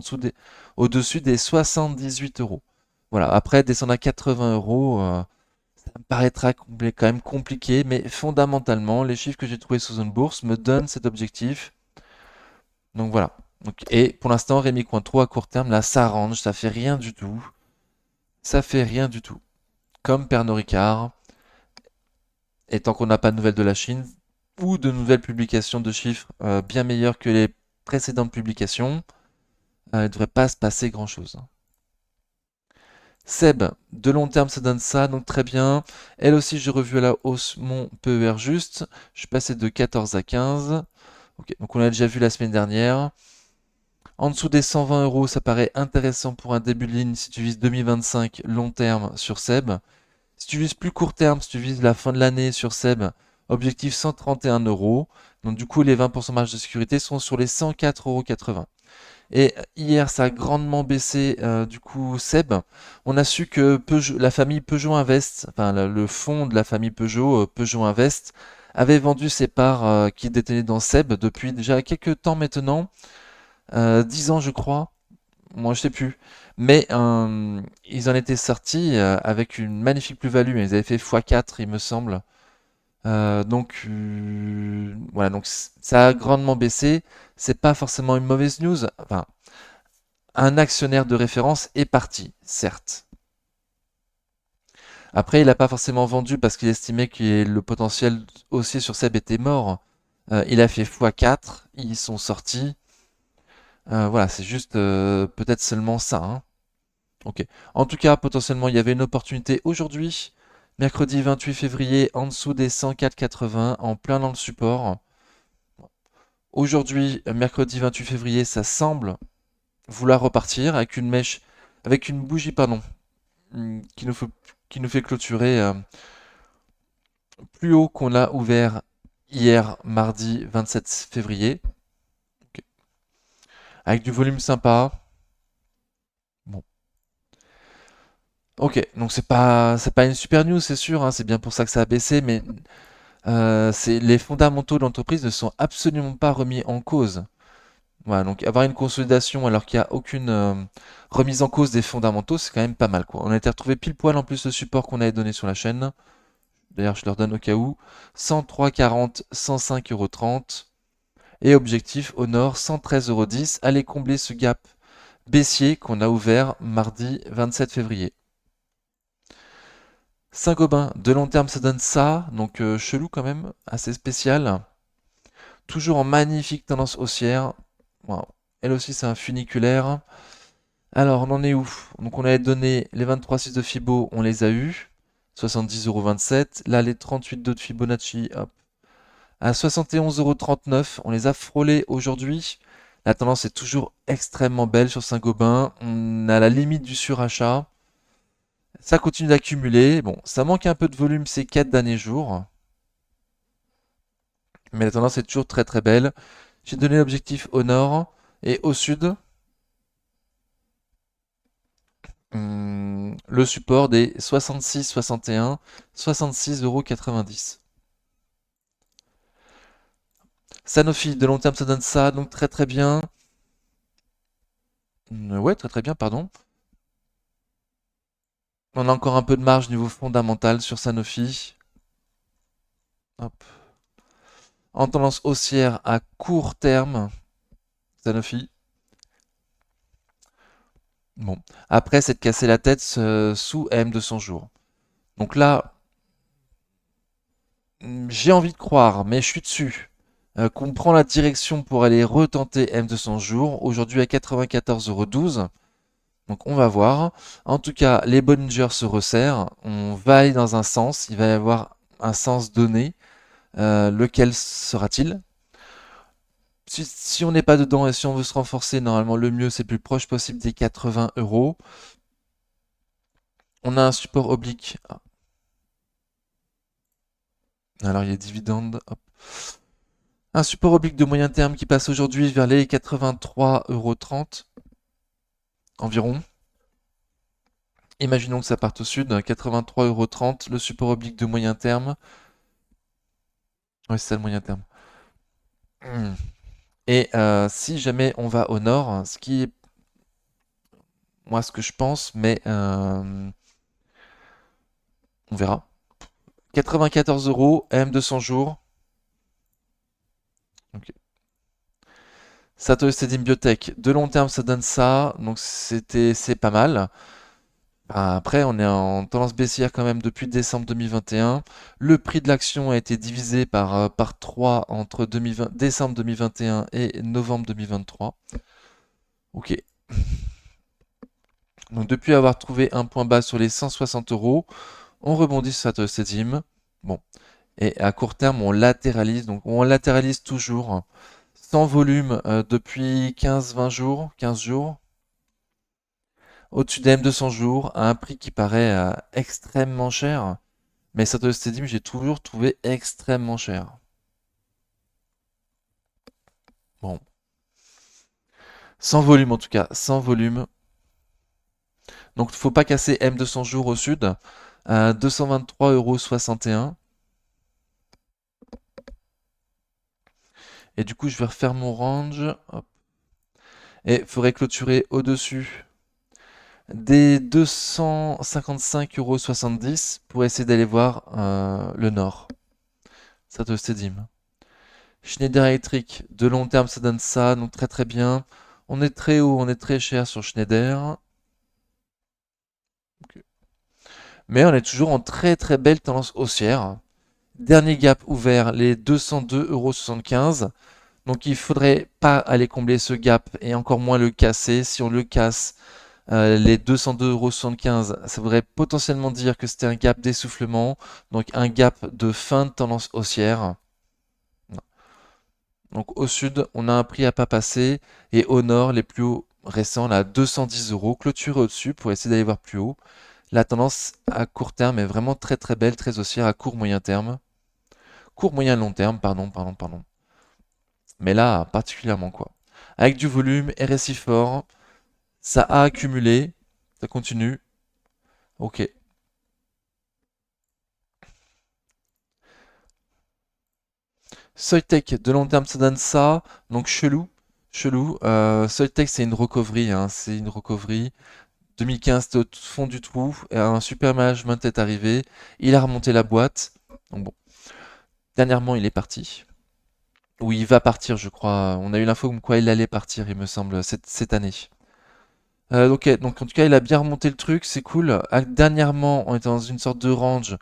[SPEAKER 1] au-dessus des 78 €. Voilà, après descendre à 80 €, ça me paraîtra quand même compliqué, mais fondamentalement, les chiffres que j'ai trouvés sous une bourse me donnent cet objectif. Donc voilà. Et pour l'instant, Rémi Cointreau à court terme, là, ça range, ça fait rien du tout. Ça fait rien du tout. Comme Pernod Ricard, et tant qu'on n'a pas de nouvelles de la Chine, ou de nouvelles publications de chiffres bien meilleurs que les précédentes publications, il ne devrait pas se passer grand-chose. Seb, de long terme, ça donne ça, donc très bien. Elle aussi, j'ai revu à la hausse mon PER juste. Je suis passé de 14 à 15. Ok, donc on l'a déjà vu la semaine dernière. En dessous des 120 €, ça paraît intéressant pour un début de ligne si tu vises 2025 long terme sur Seb. Si tu vises plus court terme, si tu vises la fin de l'année sur Seb, objectif 131 €. Donc du coup, les 20% marge de sécurité sont sur les 104,80 €. Et hier, ça a grandement baissé, du coup, Seb. On a su que la famille Peugeot Invest, enfin le fonds de la famille Peugeot, Peugeot Invest, avait vendu ses parts qu'il détenait dans Seb depuis déjà quelques temps maintenant, 10 ans je crois, moi je sais plus. Mais ils en étaient sortis avec une magnifique plus-value. Ils avaient fait x4, il me semble. Voilà, donc ça a grandement baissé. C'est pas forcément une mauvaise news. Enfin, un actionnaire de référence est parti, certes. Après, il n'a pas forcément vendu parce qu'il estimait que le potentiel haussier sur Seb était mort. Il a fait x4, ils sont sortis. Voilà, c'est juste peut-être seulement ça, hein. Ok. En tout cas, potentiellement, il y avait une opportunité aujourd'hui, mercredi 28 février, en dessous des 104,80, en plein dans le support. Aujourd'hui, mercredi 28 février, ça semble vouloir repartir avec une mèche, avec une bougie, pardon, qui nous fait clôturer plus haut qu'on l'a ouvert hier, mardi 27 février. Ok. Avec du volume sympa. Bon. Ok, donc c'est pas une super news, c'est sûr, hein, c'est bien pour ça que ça a baissé, mais les fondamentaux de l'entreprise ne sont absolument pas remis en cause. Voilà, donc avoir une consolidation alors qu'il n'y a aucune remise en cause des fondamentaux, c'est quand même pas mal, quoi. On a été retrouvé pile poil en plus le support qu'on avait donné sur la chaîne. D'ailleurs, je leur donne au cas où. 103,40, 105,30 €. Et objectif au nord, 113,10 €. Allez combler ce gap baissier qu'on a ouvert mardi 27 février. Saint-Gobain, de long terme, ça donne ça. Donc chelou quand même, assez spécial. Toujours en magnifique tendance haussière. Wow. Elle aussi, c'est un funiculaire. Alors, on en est où? Donc, on avait donné les 23,6 de Fibo, on les a eus. 70,27 €. Là, les 38,2 de Fibonacci, hop, à 71,39 €. On les a frôlés aujourd'hui. La tendance est toujours extrêmement belle sur Saint-Gobain. On a la limite du surachat. Ça continue d'accumuler. Bon, ça manque un peu de volume ces 4 derniers jours. Mais la tendance est toujours très très belle. J'ai donné l'objectif au nord et au sud. Le support des 66,61, 66,90 €. Sanofi, de long terme, ça donne ça, donc très très bien. Ouais, très très bien, pardon. On a encore un peu de marge niveau fondamental sur Sanofi. Hop. En tendance haussière à court terme, Sanofi. Bon. Après, c'est de casser la tête sous M200 jours. Donc là, j'ai envie de croire, mais je suis dessus, qu'on prend la direction pour aller retenter M200 jours. Aujourd'hui à 94,12 €. Donc on va voir. En tout cas, les Bollinger se resserrent. On va aller dans un sens. Il va y avoir un sens donné. Lequel sera-t-il? Si on n'est pas dedans et si on veut se renforcer, normalement le mieux c'est le plus proche possible des 80 €. On a un support oblique. Alors il y a dividendes. Hop. Un support oblique de moyen terme qui passe aujourd'hui vers les 83,30 € environ. Imaginons que ça parte au sud, 83,30 €, le support oblique de moyen terme. Oui, c'est ça le moyen terme. Hmm. Et si jamais on va au nord, ce qui est moi ce que je pense, mais on verra. 94 € M200 jours. Ok. Sato Estedim Biotech, de long terme ça donne ça, donc c'est pas mal. Après, on est en tendance baissière quand même depuis décembre 2021. Le prix de l'action a été divisé par 3 entre décembre 2021 et novembre 2023. Ok. Donc depuis avoir trouvé un point bas sur les 160 €, on rebondit sur cette Estedim. Bon. Et à court terme, on latéralise. Donc on latéralise toujours sans volume depuis 15-20 jours, 15 jours. Au-dessus des M200 jours, à un prix qui paraît extrêmement cher. Mais Sato Stadium, j'ai toujours trouvé extrêmement cher. Bon. Sans volume en tout cas, sans volume. Donc il ne faut pas casser M200 jours au sud. 223,61 €. Et du coup, je vais refaire mon range. Hop. Et il faudrait clôturer au-dessus des 255,70 € pour essayer d'aller voir le nord. Sato Stadium. Schneider Electric, de long terme, ça donne ça, donc très très bien. On est très haut, on est très cher sur Schneider. Ok. Mais on est toujours en très très belle tendance haussière. Dernier gap ouvert, les 202,75 €. Donc il faudrait pas aller combler ce gap et encore moins le casser. Si on le casse, les 202,75 €, ça voudrait potentiellement dire que c'était un gap d'essoufflement, donc un gap de fin de tendance haussière. Donc au sud, on a un prix à pas passer et au nord, les plus hauts récents, là, 210 €, clôturé au-dessus pour essayer d'aller voir plus haut. La tendance à court terme est vraiment très très belle, très haussière à court moyen terme. Court moyen long terme, pardon. Mais là, particulièrement quoi. Avec du volume, RSI fort, ça a accumulé, ça continue. Ok. Soitec, de long terme, ça donne ça. Donc chelou. Chelou. Soitec, c'est une recovery, hein, c'est une recovery. 2015, c'était au fond du trou. Et un super management est arrivé. Il a remonté la boîte. Donc bon, dernièrement, il est parti. Ou il va partir, je crois. On a eu l'info comme quoi il allait partir, il me semble, cette année. Donc en tout cas, il a bien remonté le truc, c'est cool. Dernièrement, on était dans une sorte de range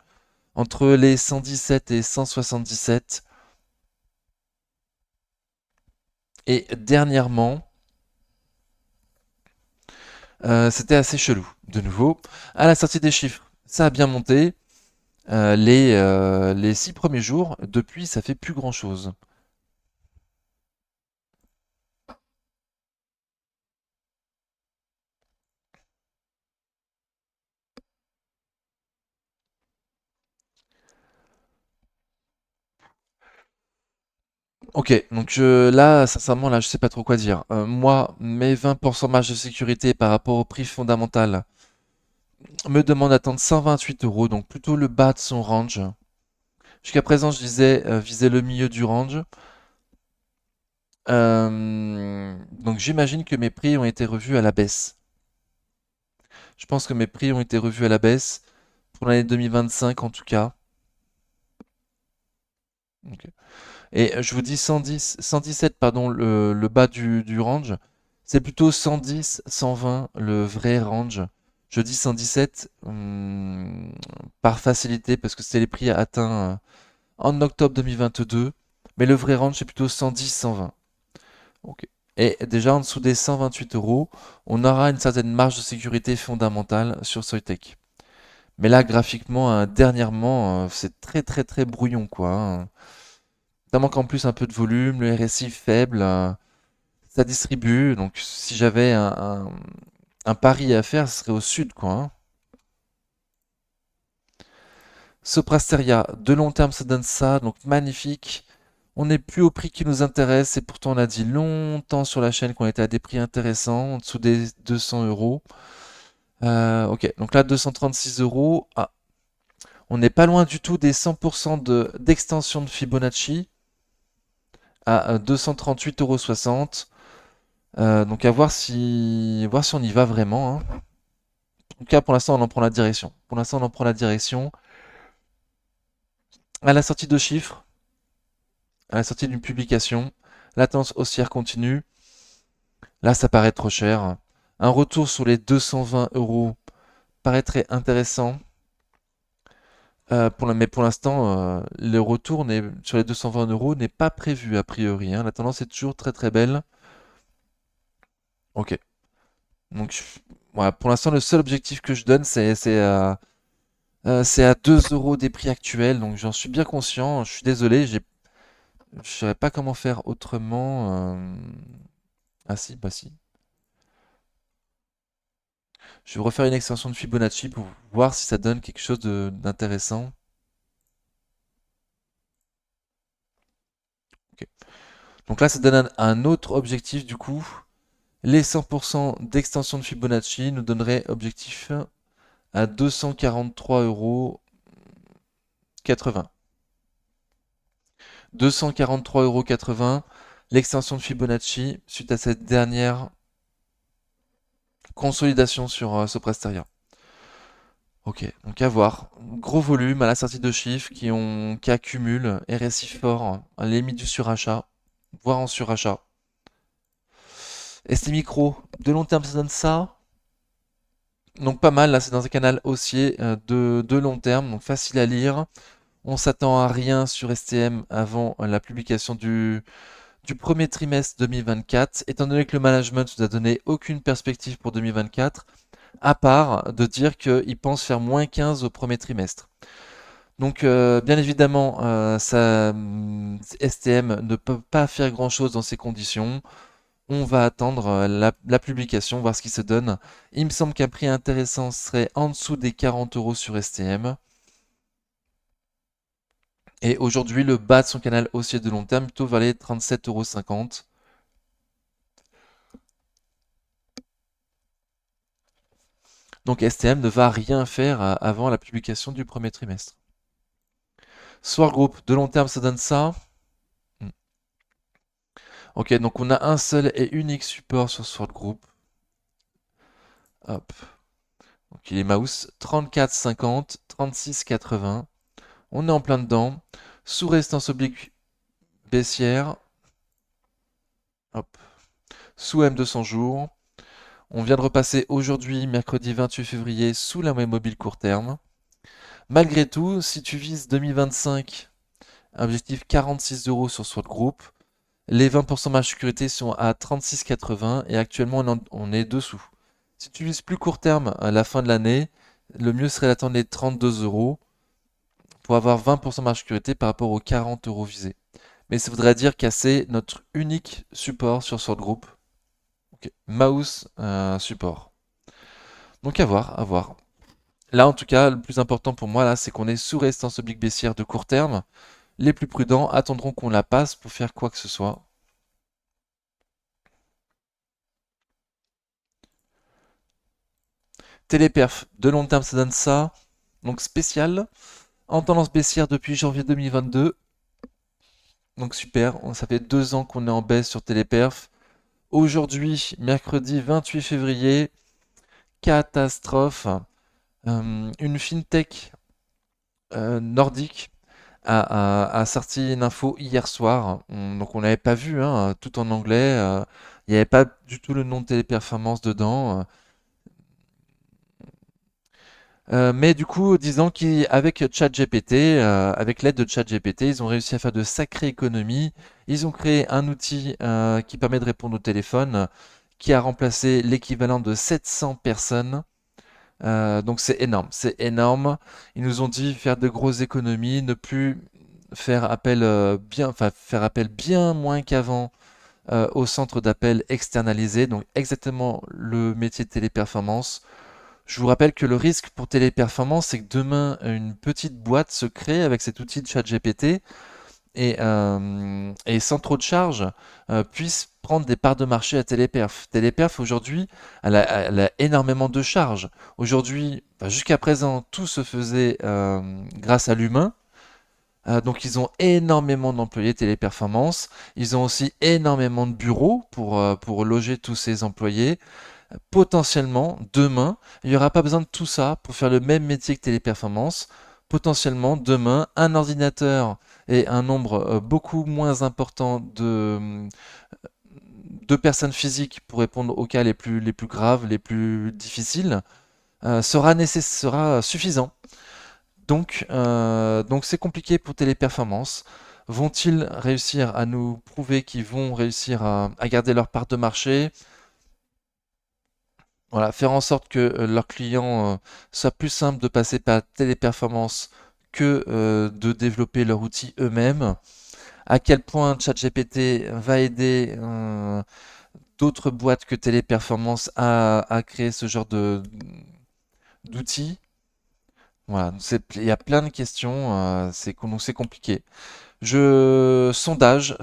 [SPEAKER 1] entre les 117 et 177. Et dernièrement, c'était assez chelou. De nouveau, à la sortie des chiffres, ça a bien monté. Les 6 premiers jours, depuis, ça fait plus grand-chose. Ok, donc là, sincèrement, là, je sais pas trop quoi dire. Moi, mes 20% marge de sécurité par rapport au prix fondamental me demande d'attendre 128 €, donc plutôt le bas de son range. Jusqu'à présent, je disais viser le milieu du range. Donc j'imagine que mes prix ont été revus à la baisse. Je pense que mes prix ont été revus à la baisse pour l'année 2025 en tout cas. Ok. Et je vous dis 110, 117, pardon, le bas du range. C'est plutôt 110, 120, le vrai range. Je dis 117 par facilité parce que c'était les prix atteints en octobre 2022. Mais le vrai range, c'est plutôt 110, 120. Ok. Et déjà en dessous des 128 euros, on aura une certaine marge de sécurité fondamentale sur Soitec. Mais là, graphiquement, dernièrement, c'est très très très brouillon, quoi, hein. Ça manque en plus un peu de volume, le RSI faible, ça distribue. Donc si j'avais un pari à faire, ce serait au sud, quoi, hein. Soprasteria, de long terme, ça donne ça, donc magnifique. On n'est plus au prix qui nous intéresse, et pourtant on a dit longtemps sur la chaîne qu'on était à des prix intéressants, en dessous des 200 euros. Ok, donc là 236 euros. Ah, on n'est pas loin du tout des 100% d'extension de Fibonacci à 238,60 €. Donc à voir si on y va vraiment, hein. En tout cas, pour l'instant, on en prend la direction. Pour l'instant, on en prend la direction. À la sortie de chiffres, à la sortie d'une publication, la tendance haussière continue. Là, ça paraît trop cher. Un retour sur les 220 euros paraîtrait intéressant. Mais pour l'instant, le retour sur les 220 euros n'est pas prévu a priori, hein. La tendance est toujours très très belle. Ok. Donc voilà, pour l'instant, le seul objectif que je donne, c'est à 2 euros des prix actuels. Donc j'en suis bien conscient. Je suis désolé, je ne saurais pas comment faire autrement. Ah si, bah si. Je vais refaire une extension de Fibonacci pour voir si ça donne quelque chose d'intéressant. Ok. Donc là, ça donne un autre objectif du coup. Les 100% d'extension de Fibonacci nous donneraient objectif à 243,80 €. 243,80 €. L'extension de Fibonacci suite à cette dernière consolidation sur Soprasteria. Ok, donc à voir. Gros volume à la sortie de chiffres qui accumulent RSI fort à la limite du surachat, voire en surachat. ST Micro, de long terme, ça donne ça. Donc pas mal, là c'est dans un canal haussier de long terme, donc facile à lire. On s'attend à rien sur STM avant la publication du premier trimestre 2024, étant donné que le management ne nous a donné aucune perspective pour 2024, à part de dire qu'il pense faire moins 15 au premier trimestre. Donc bien évidemment, STM ne peut pas faire grand-chose dans ces conditions. On va attendre la publication, voir ce qui se donne. Il me semble qu'un prix intéressant serait en dessous des 40 euros sur STM. Et aujourd'hui, le bas de son canal haussier de long terme, plutôt vers les 37,50 €. Donc STM ne va rien faire avant la publication du premier trimestre. Sword Group, de long terme, ça donne ça. Hmm. Ok, donc on a un seul et unique support sur Sword Group. Hop. Donc il est mouse 34,50, 36,80. On est en plein dedans. Sous résistance oblique baissière. Hop. Sous M200 jours. On vient de repasser aujourd'hui, mercredi 28 février, sous la moyenne mobile court terme. Malgré tout, si tu vises 2025, objectif 46 € sur Sword Group, les 20% marge sécurité sont à 36,80 et actuellement on est dessous. Si tu vises plus court terme à la fin de l'année, le mieux serait d'attendre les 32 € pour avoir 20% marge sécurité par rapport aux 40 € visés. Mais ça voudrait dire casser notre unique support sur Sword Group. Ok. Mouse support. Donc à voir, à voir. Là, en tout cas, le plus important pour moi, là, c'est qu'on est sous résistance oblique baissière de court terme. Les plus prudents attendront qu'on la passe pour faire quoi que ce soit. Téléperf, de long terme, ça donne ça. Donc spécial. En tendance baissière depuis janvier 2022. Donc super, ça fait 2 ans qu'on est en baisse sur Téléperf. Aujourd'hui, mercredi 28 février, catastrophe. Une fintech nordique a sorti une info hier soir. Donc on l'avait pas vu, hein, tout en anglais. Il n'y avait pas du tout le nom de Téléperformance dedans. Mais du coup, disant qu'avec ChatGPT, avec l'aide de ChatGPT, ils ont réussi à faire de sacrées économies. Ils ont créé un outil qui permet de répondre au téléphone, qui a remplacé l'équivalent de 700 personnes. Donc c'est énorme, c'est énorme. Ils nous ont dit faire de grosses économies, ne plus faire appel enfin faire appel bien moins qu'avant au centre d'appel externalisé. Donc exactement le métier de téléperformance. Je vous rappelle que le risque pour Téléperformance, c'est que demain, une petite boîte se crée avec cet outil de ChatGPT et sans trop de charge, puisse prendre des parts de marché à Téléperf. Téléperf, aujourd'hui, elle a énormément de charges. Aujourd'hui, enfin, jusqu'à présent, tout se faisait grâce à l'humain. Donc ils ont énormément d'employés Téléperformance. Ils ont aussi énormément de bureaux pour loger tous ces employés. Potentiellement, demain, il n'y aura pas besoin de tout ça pour faire le même métier que Téléperformance. Potentiellement, demain, un ordinateur et un nombre beaucoup moins important de personnes physiques pour répondre aux cas les plus graves, les plus difficiles, sera suffisant. Donc c'est compliqué pour Téléperformance. Vont-ils réussir à nous prouver qu'ils vont réussir à garder leur part de marché? Voilà, faire en sorte que leurs clients soit plus simple de passer par Téléperformance que de développer leur outil eux-mêmes. À quel point ChatGPT va aider d'autres boîtes que Téléperformance à créer ce genre d'outils. Voilà, il y a plein de questions, donc c'est compliqué. Sondage,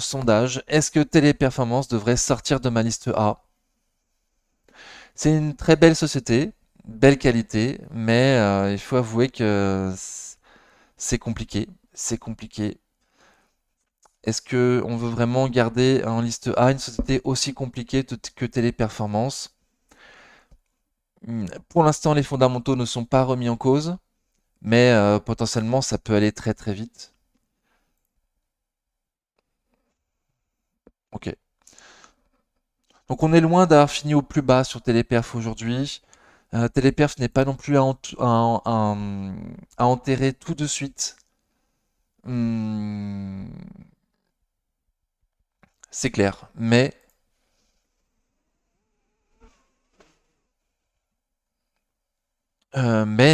[SPEAKER 1] est-ce que Téléperformance devrait sortir de ma liste A? C'est une très belle société, belle qualité, mais il faut avouer que c'est compliqué. C'est compliqué. Est-ce que on veut vraiment garder en liste A une société aussi compliquée que Téléperformance? Pour l'instant, les fondamentaux ne sont pas remis en cause, mais potentiellement, ça peut aller très très vite. Ok. Donc on est loin d'avoir fini au plus bas sur Téléperf aujourd'hui. Téléperf n'est pas non plus à enterrer tout de suite. Hmm, c'est clair, mais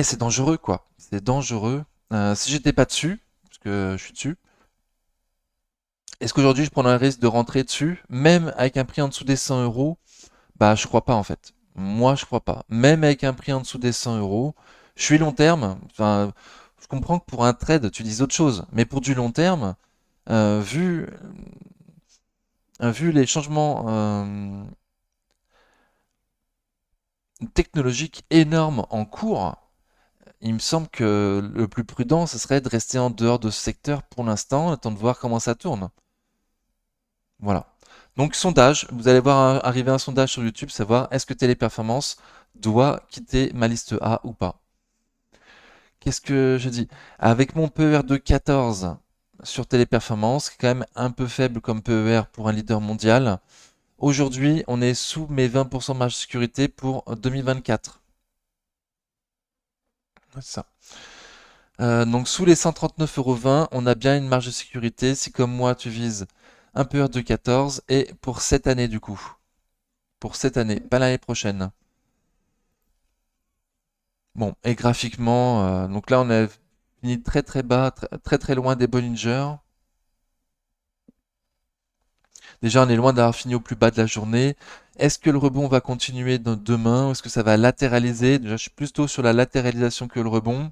[SPEAKER 1] c'est dangereux quoi. C'est dangereux. Si j'étais pas dessus, parce que je suis dessus, est-ce qu'aujourd'hui je prendrais le risque de rentrer dessus, même avec un prix en dessous des 100 euros? Bah je crois pas en fait. Moi je crois pas. Même avec un prix en dessous des 100 euros, je suis long terme. Enfin, je comprends que pour un trade tu dises autre chose, mais pour du long terme, euh, vu, vu les changements technologiques énormes en cours, il me semble que le plus prudent, ce serait de rester en dehors de ce secteur pour l'instant, le temps de voir comment ça tourne. Voilà. Donc, sondage, vous allez voir arriver un sondage sur YouTube, savoir est-ce que Téléperformance doit quitter ma liste A ou pas. Qu'est-ce que je dis? Avec mon PER de 14 sur Téléperformance, qui est quand même un peu faible comme PER pour un leader mondial, aujourd'hui, on est sous mes 20% de marge de sécurité pour 2024. C'est ça. Donc sous les 139,20 €, on a bien une marge de sécurité si comme moi tu vises un PER de 14 et pour cette année du coup. Pour cette année, pas l'année prochaine. Bon, et graphiquement, donc là on a fini très très bas, très très loin des Bollinger. Déjà on est loin d'avoir fini au plus bas de la journée. Est-ce que le rebond va continuer demain ou est-ce que ça va latéraliser? Déjà je suis plutôt sur la latéralisation que le rebond.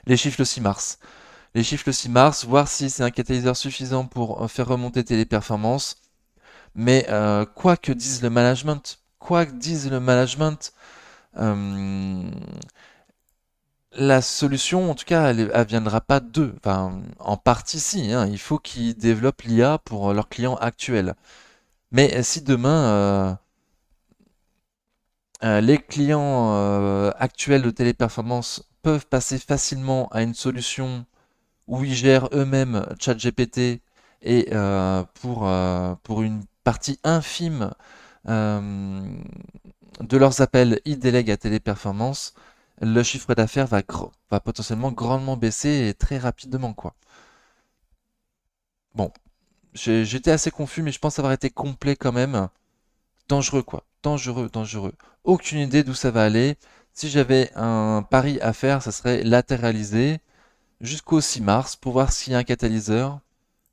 [SPEAKER 1] Les chiffres le 6 mars. Les chiffres le 6 mars, voir si c'est un catalyseur suffisant pour faire remonter Téléperformance. Mais quoi que dise le management, quoi que dise le management, euh, la solution, en tout cas, elle viendra pas d'eux. Enfin, en partie, si, hein. Il faut qu'ils développent l'IA pour leurs clients actuels. Mais si demain, les clients actuels de Téléperformance peuvent passer facilement à une solution où ils gèrent eux-mêmes ChatGPT et pour une partie infime euh, de leurs appels, ils délèguent à Téléperformance, le chiffre d'affaires va potentiellement grandement baisser et très rapidement, quoi. Bon, j'étais assez confus, mais je pense avoir été complet quand même. Dangereux, quoi. Dangereux, dangereux. Aucune idée d'où ça va aller. Si j'avais un pari à faire, ça serait latéraliser jusqu'au 6 mars pour voir s'il y a un catalyseur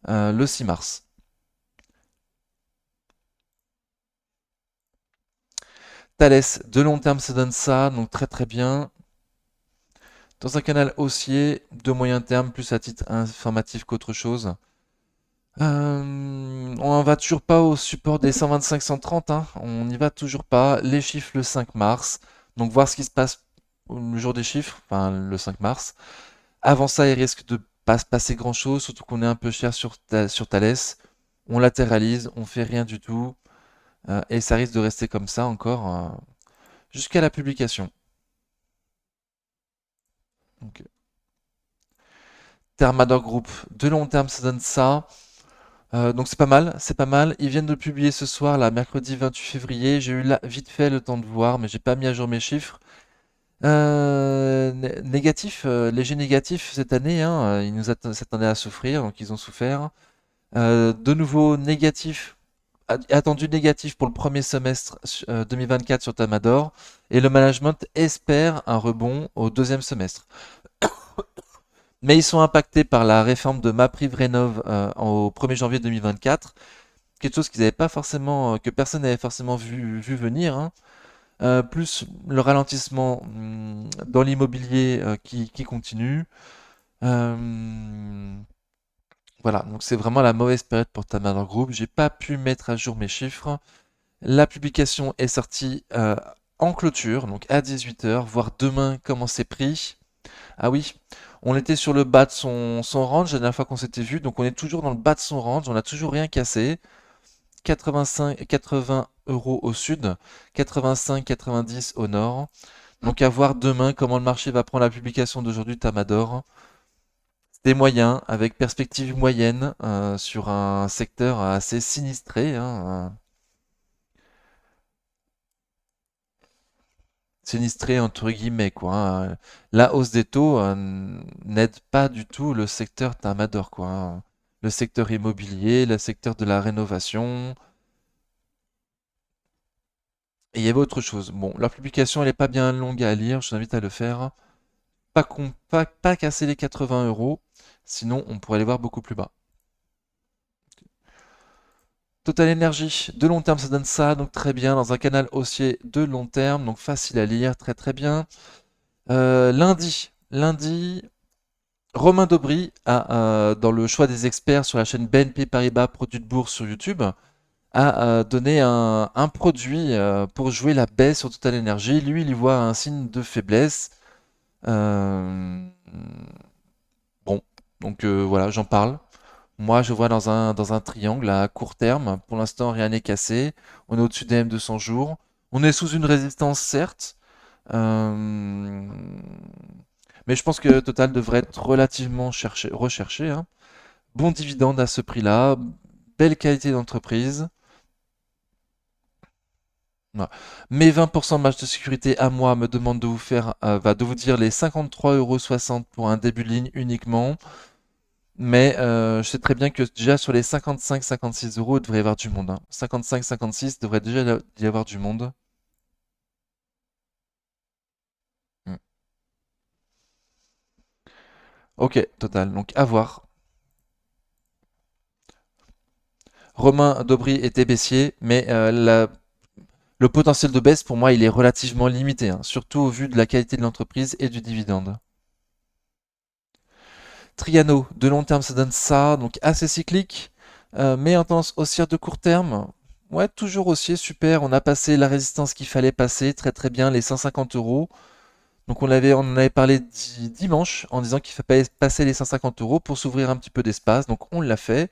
[SPEAKER 1] le 6 mars. Thales, de long terme, ça donne ça, donc très très bien. Dans un canal haussier, de moyen terme, plus à titre informatif qu'autre chose. On va toujours pas au support des 125-130, hein. On n'y va toujours pas. Les chiffres le 5 mars. Donc voir ce qui se passe le jour des chiffres, enfin le 5 mars. Avant ça, il risque de pas se passer grand-chose, surtout qu'on est un peu cher sur Thales. On latéralise, on fait rien du tout, et ça risque de rester comme ça encore jusqu'à la publication. Ok. Thermador Group, de long terme, ça donne ça. Donc c'est pas mal, c'est pas mal. Ils viennent de le publier ce soir, là, mercredi 28 février. J'ai eu là, vite fait le temps de voir, mais j'ai pas mis à jour mes chiffres. Négatif, léger négatif cette année, hein, ils nous s'attendaient à souffrir, donc ils ont souffert. De nouveau négatif, attendu négatif pour le premier semestre 2024 sur Tamador, et le management espère un rebond au deuxième semestre. Mais ils sont impactés par la réforme de MaPrimeRénov' au 1er janvier 2024, quelque chose qu'ils n'avaient pas forcément, que personne n'avait forcément vu venir, hein. Plus le ralentissement dans l'immobilier qui continue. Euh, voilà, donc c'est vraiment la mauvaise période pour Tamador Group. J'ai pas pu mettre à jour mes chiffres. La publication est sortie en clôture, donc à 18 h, voir demain comment c'est pris. Ah oui, on était sur le bas de son range la dernière fois qu'on s'était vu, donc on est toujours dans le bas de son range, on n'a toujours rien cassé. 85, 80 euros au sud, 85, 90 au nord. Donc à voir demain comment le marché va prendre la publication d'aujourd'hui Tamador. Des moyens avec perspective moyenne sur un secteur assez sinistré, hein, sinistré entre guillemets quoi, hein. La hausse des taux n'aide pas du tout le secteur Tamador quoi, hein. Le secteur immobilier, le secteur de la rénovation. Et il y avait autre chose. Bon, la publication elle est pas bien longue à lire, je vous invite à le faire. Pas casser les 80 euros, sinon on pourrait les voir beaucoup plus bas. Total Energy, de long terme, ça donne ça, donc très bien, dans un canal haussier de long terme, donc facile à lire, très très bien. Lundi, Romain Dobry dans le choix des experts sur la chaîne BNP Paribas Produits de Bourse sur YouTube, a donné un produit pour jouer la baisse sur Total Energy. Lui, il y voit un signe de faiblesse. Euh, bon, donc voilà, j'en parle. Moi, je vois dans un triangle à court terme. Pour l'instant, rien n'est cassé. On est au-dessus des M200 jours. On est sous une résistance, certes. Euh, Mais je pense que Total devrait être relativement recherché, hein. Bon dividende à ce prix-là. Belle qualité d'entreprise. Voilà. Mes 20% de marge de sécurité à moi me demande de vous dire les 53,60 € pour un début de ligne uniquement. Mais je sais très bien que déjà sur les 55-56 euros, il devrait y avoir du monde, hein. 55-56 devrait déjà y avoir du monde. Mm. Ok, total. Donc à voir. Romain Dobry était baissier, mais le potentiel de baisse pour moi il est relativement limité, hein, surtout au vu de la qualité de l'entreprise et du dividende. Triano, de long terme ça donne ça, donc assez cyclique, mais en tendance haussière de court terme. Ouais, toujours haussier, super. On a passé la résistance qu'il fallait passer, très très bien, les 150 euros. Donc on en avait parlé dimanche en disant qu'il fallait passer les 150 euros pour s'ouvrir un petit peu d'espace. Donc on l'a fait.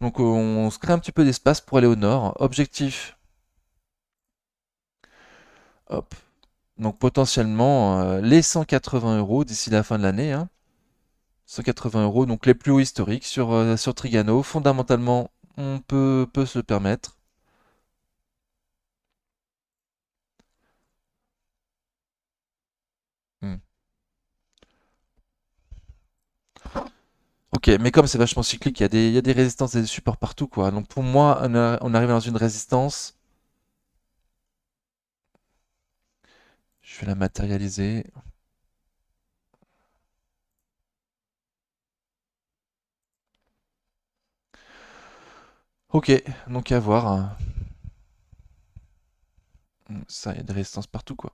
[SPEAKER 1] Donc on se crée un petit peu d'espace pour aller au nord. Objectif, hop. Donc potentiellement les 180 euros d'ici la fin de l'année, hein. 180 €, donc les plus hauts historiques sur Trigano. Fondamentalement, on peut se le permettre. Hmm. Ok, mais comme c'est vachement cyclique, il y a des résistances et des supports partout, quoi. Donc pour moi, on arrive dans une résistance. Je vais la matérialiser. Ok, donc à voir, hein. Ça, il y a des résistances partout, quoi.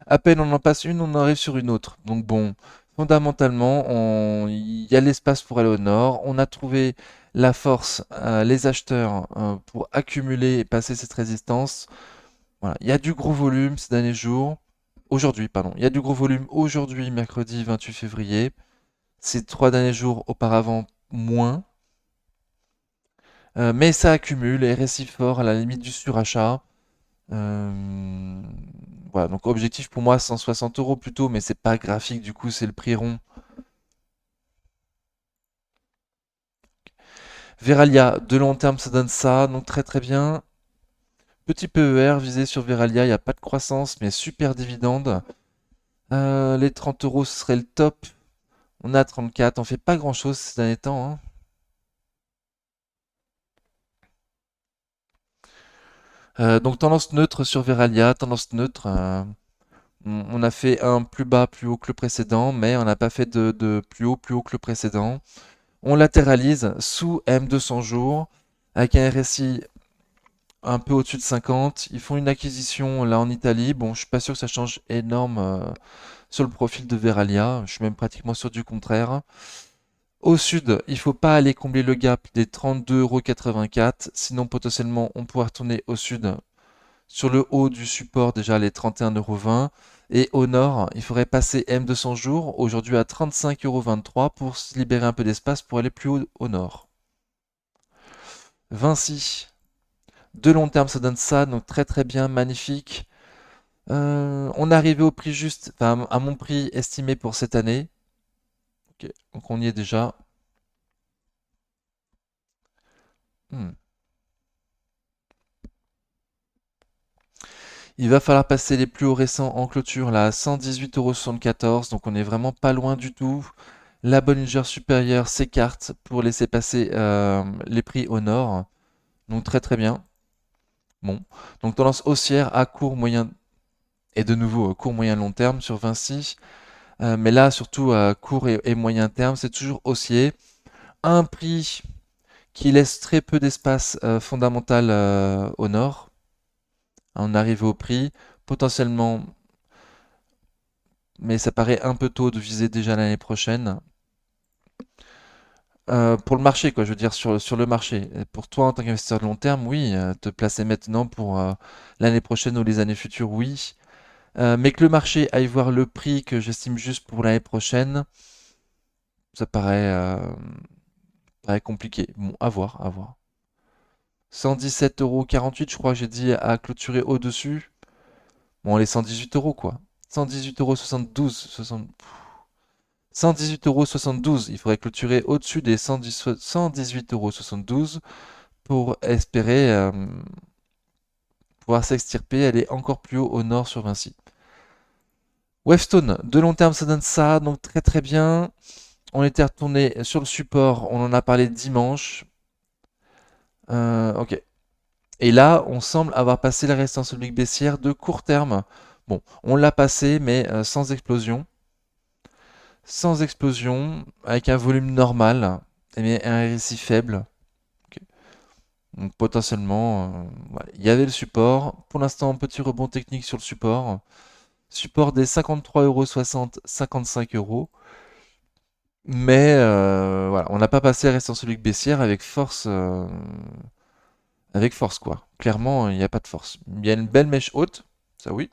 [SPEAKER 1] À peine on en passe une, on arrive sur une autre. Donc bon, fondamentalement, il y a l'espace pour aller au nord. On a trouvé la force, les acheteurs, pour accumuler et passer cette résistance. Voilà. Il y a du gros volume ces derniers jours. Aujourd'hui, pardon. Il y a du gros volume aujourd'hui, mercredi 28 février. Ces 3 derniers jours auparavant, moins. Mais ça accumule et récit fort à la limite du surachat. Euh, voilà, donc objectif pour moi 160 € plutôt, mais c'est pas graphique, du coup c'est le prix rond. Veralia, de long terme ça donne ça, donc très très bien. Petit PER visé sur Veralia, il n'y a pas de croissance, mais super dividende. Les 30 € ce serait le top. On a 34, on fait pas grand chose ces derniers temps, hein. Donc tendance neutre sur Veralia, tendance neutre. On a fait un plus bas, plus haut que le précédent, mais on n'a pas fait de plus haut que le précédent. On latéralise sous M200 jours avec un RSI un peu au-dessus de 50. Ils font une acquisition là en Italie. Bon, je suis pas sûr que ça change énorme sur le profil de Veralia. Je suis même pratiquement sûr du contraire. Au sud, il faut pas aller combler le gap des 32,84 €. Sinon, potentiellement, on pourrait retourner au sud sur le haut du support, déjà les 31,20 €. Et au nord, il faudrait passer M200 jours, aujourd'hui à 35,23 € pour se libérer un peu d'espace pour aller plus haut au nord. Vinci, de long terme, ça donne ça, donc très très bien, magnifique. On est arrivé au prix juste, enfin à mon prix estimé pour cette année. Ok, donc on y est déjà. Hmm. Il va falloir passer les plus hauts récents en clôture là à 118,74 €, donc on est vraiment pas loin du tout. La Bollinger supérieure s'écarte pour laisser passer les prix au nord, donc très très bien. Bon, donc tendance haussière à court, moyen et de nouveau court, moyen, long terme sur Vinci. Mais là, surtout à court et moyen terme, c'est toujours haussier. Un prix qui laisse très peu d'espace fondamental au nord. On arrive au prix, potentiellement, mais ça paraît un peu tôt de viser déjà l'année prochaine. Pour le marché, quoi, je veux dire, sur le marché. Et pour toi, en tant qu'investisseur de long terme, oui, te placer maintenant pour l'année prochaine ou les années futures, oui. Mais que le marché aille voir le prix que j'estime juste pour l'année prochaine, ça paraît compliqué. Bon, à voir, à voir. 117,48 €, je crois que j'ai dit à clôturer au-dessus. Bon, les 118 € quoi. 118,72 €, 118,72 €. Il faudrait clôturer au-dessus des 118,72 € pour espérer pouvoir s'extirper, aller encore plus haut au nord sur Vinci. Wavestone, de long terme, ça donne ça, donc très très bien. On était retourné sur le support, on en a parlé dimanche. Ok. Et là, on semble avoir passé la résistance oblique baissière de court terme. Bon, on l'a passé, mais sans explosion. Sans explosion, avec un volume normal, mais un RSI faible. Ok. Donc potentiellement, voilà. Il y avait le support. Pour l'instant, petit rebond technique sur le support. Support des 53,60 €, 55 €. Mais voilà, on n'a pas passé la résistance oblique baissière avec force quoi. Clairement, il n'y a pas de force. Il y a une belle mèche haute, ça oui.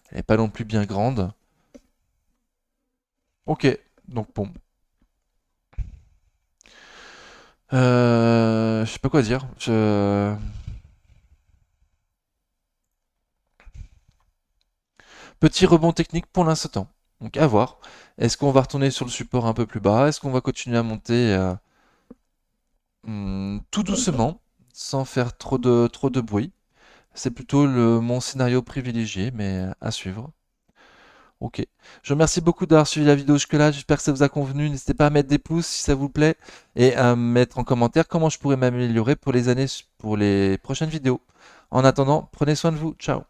[SPEAKER 1] Elle n'est pas non plus bien grande. Ok, donc bon. Je sais pas quoi dire. Petit rebond technique pour l'instant. Donc à voir. Est-ce qu'on va retourner sur le support un peu plus bas? Est-ce qu'on va continuer à monter tout doucement, sans faire trop de bruit? C'est plutôt mon scénario privilégié, mais à suivre. Ok. Je vous remercie beaucoup d'avoir suivi la vidéo jusque-là. J'espère que ça vous a convenu. N'hésitez pas à mettre des pouces si ça vous plaît et à mettre en commentaire comment je pourrais m'améliorer pour les prochaines vidéos. En attendant, prenez soin de vous. Ciao.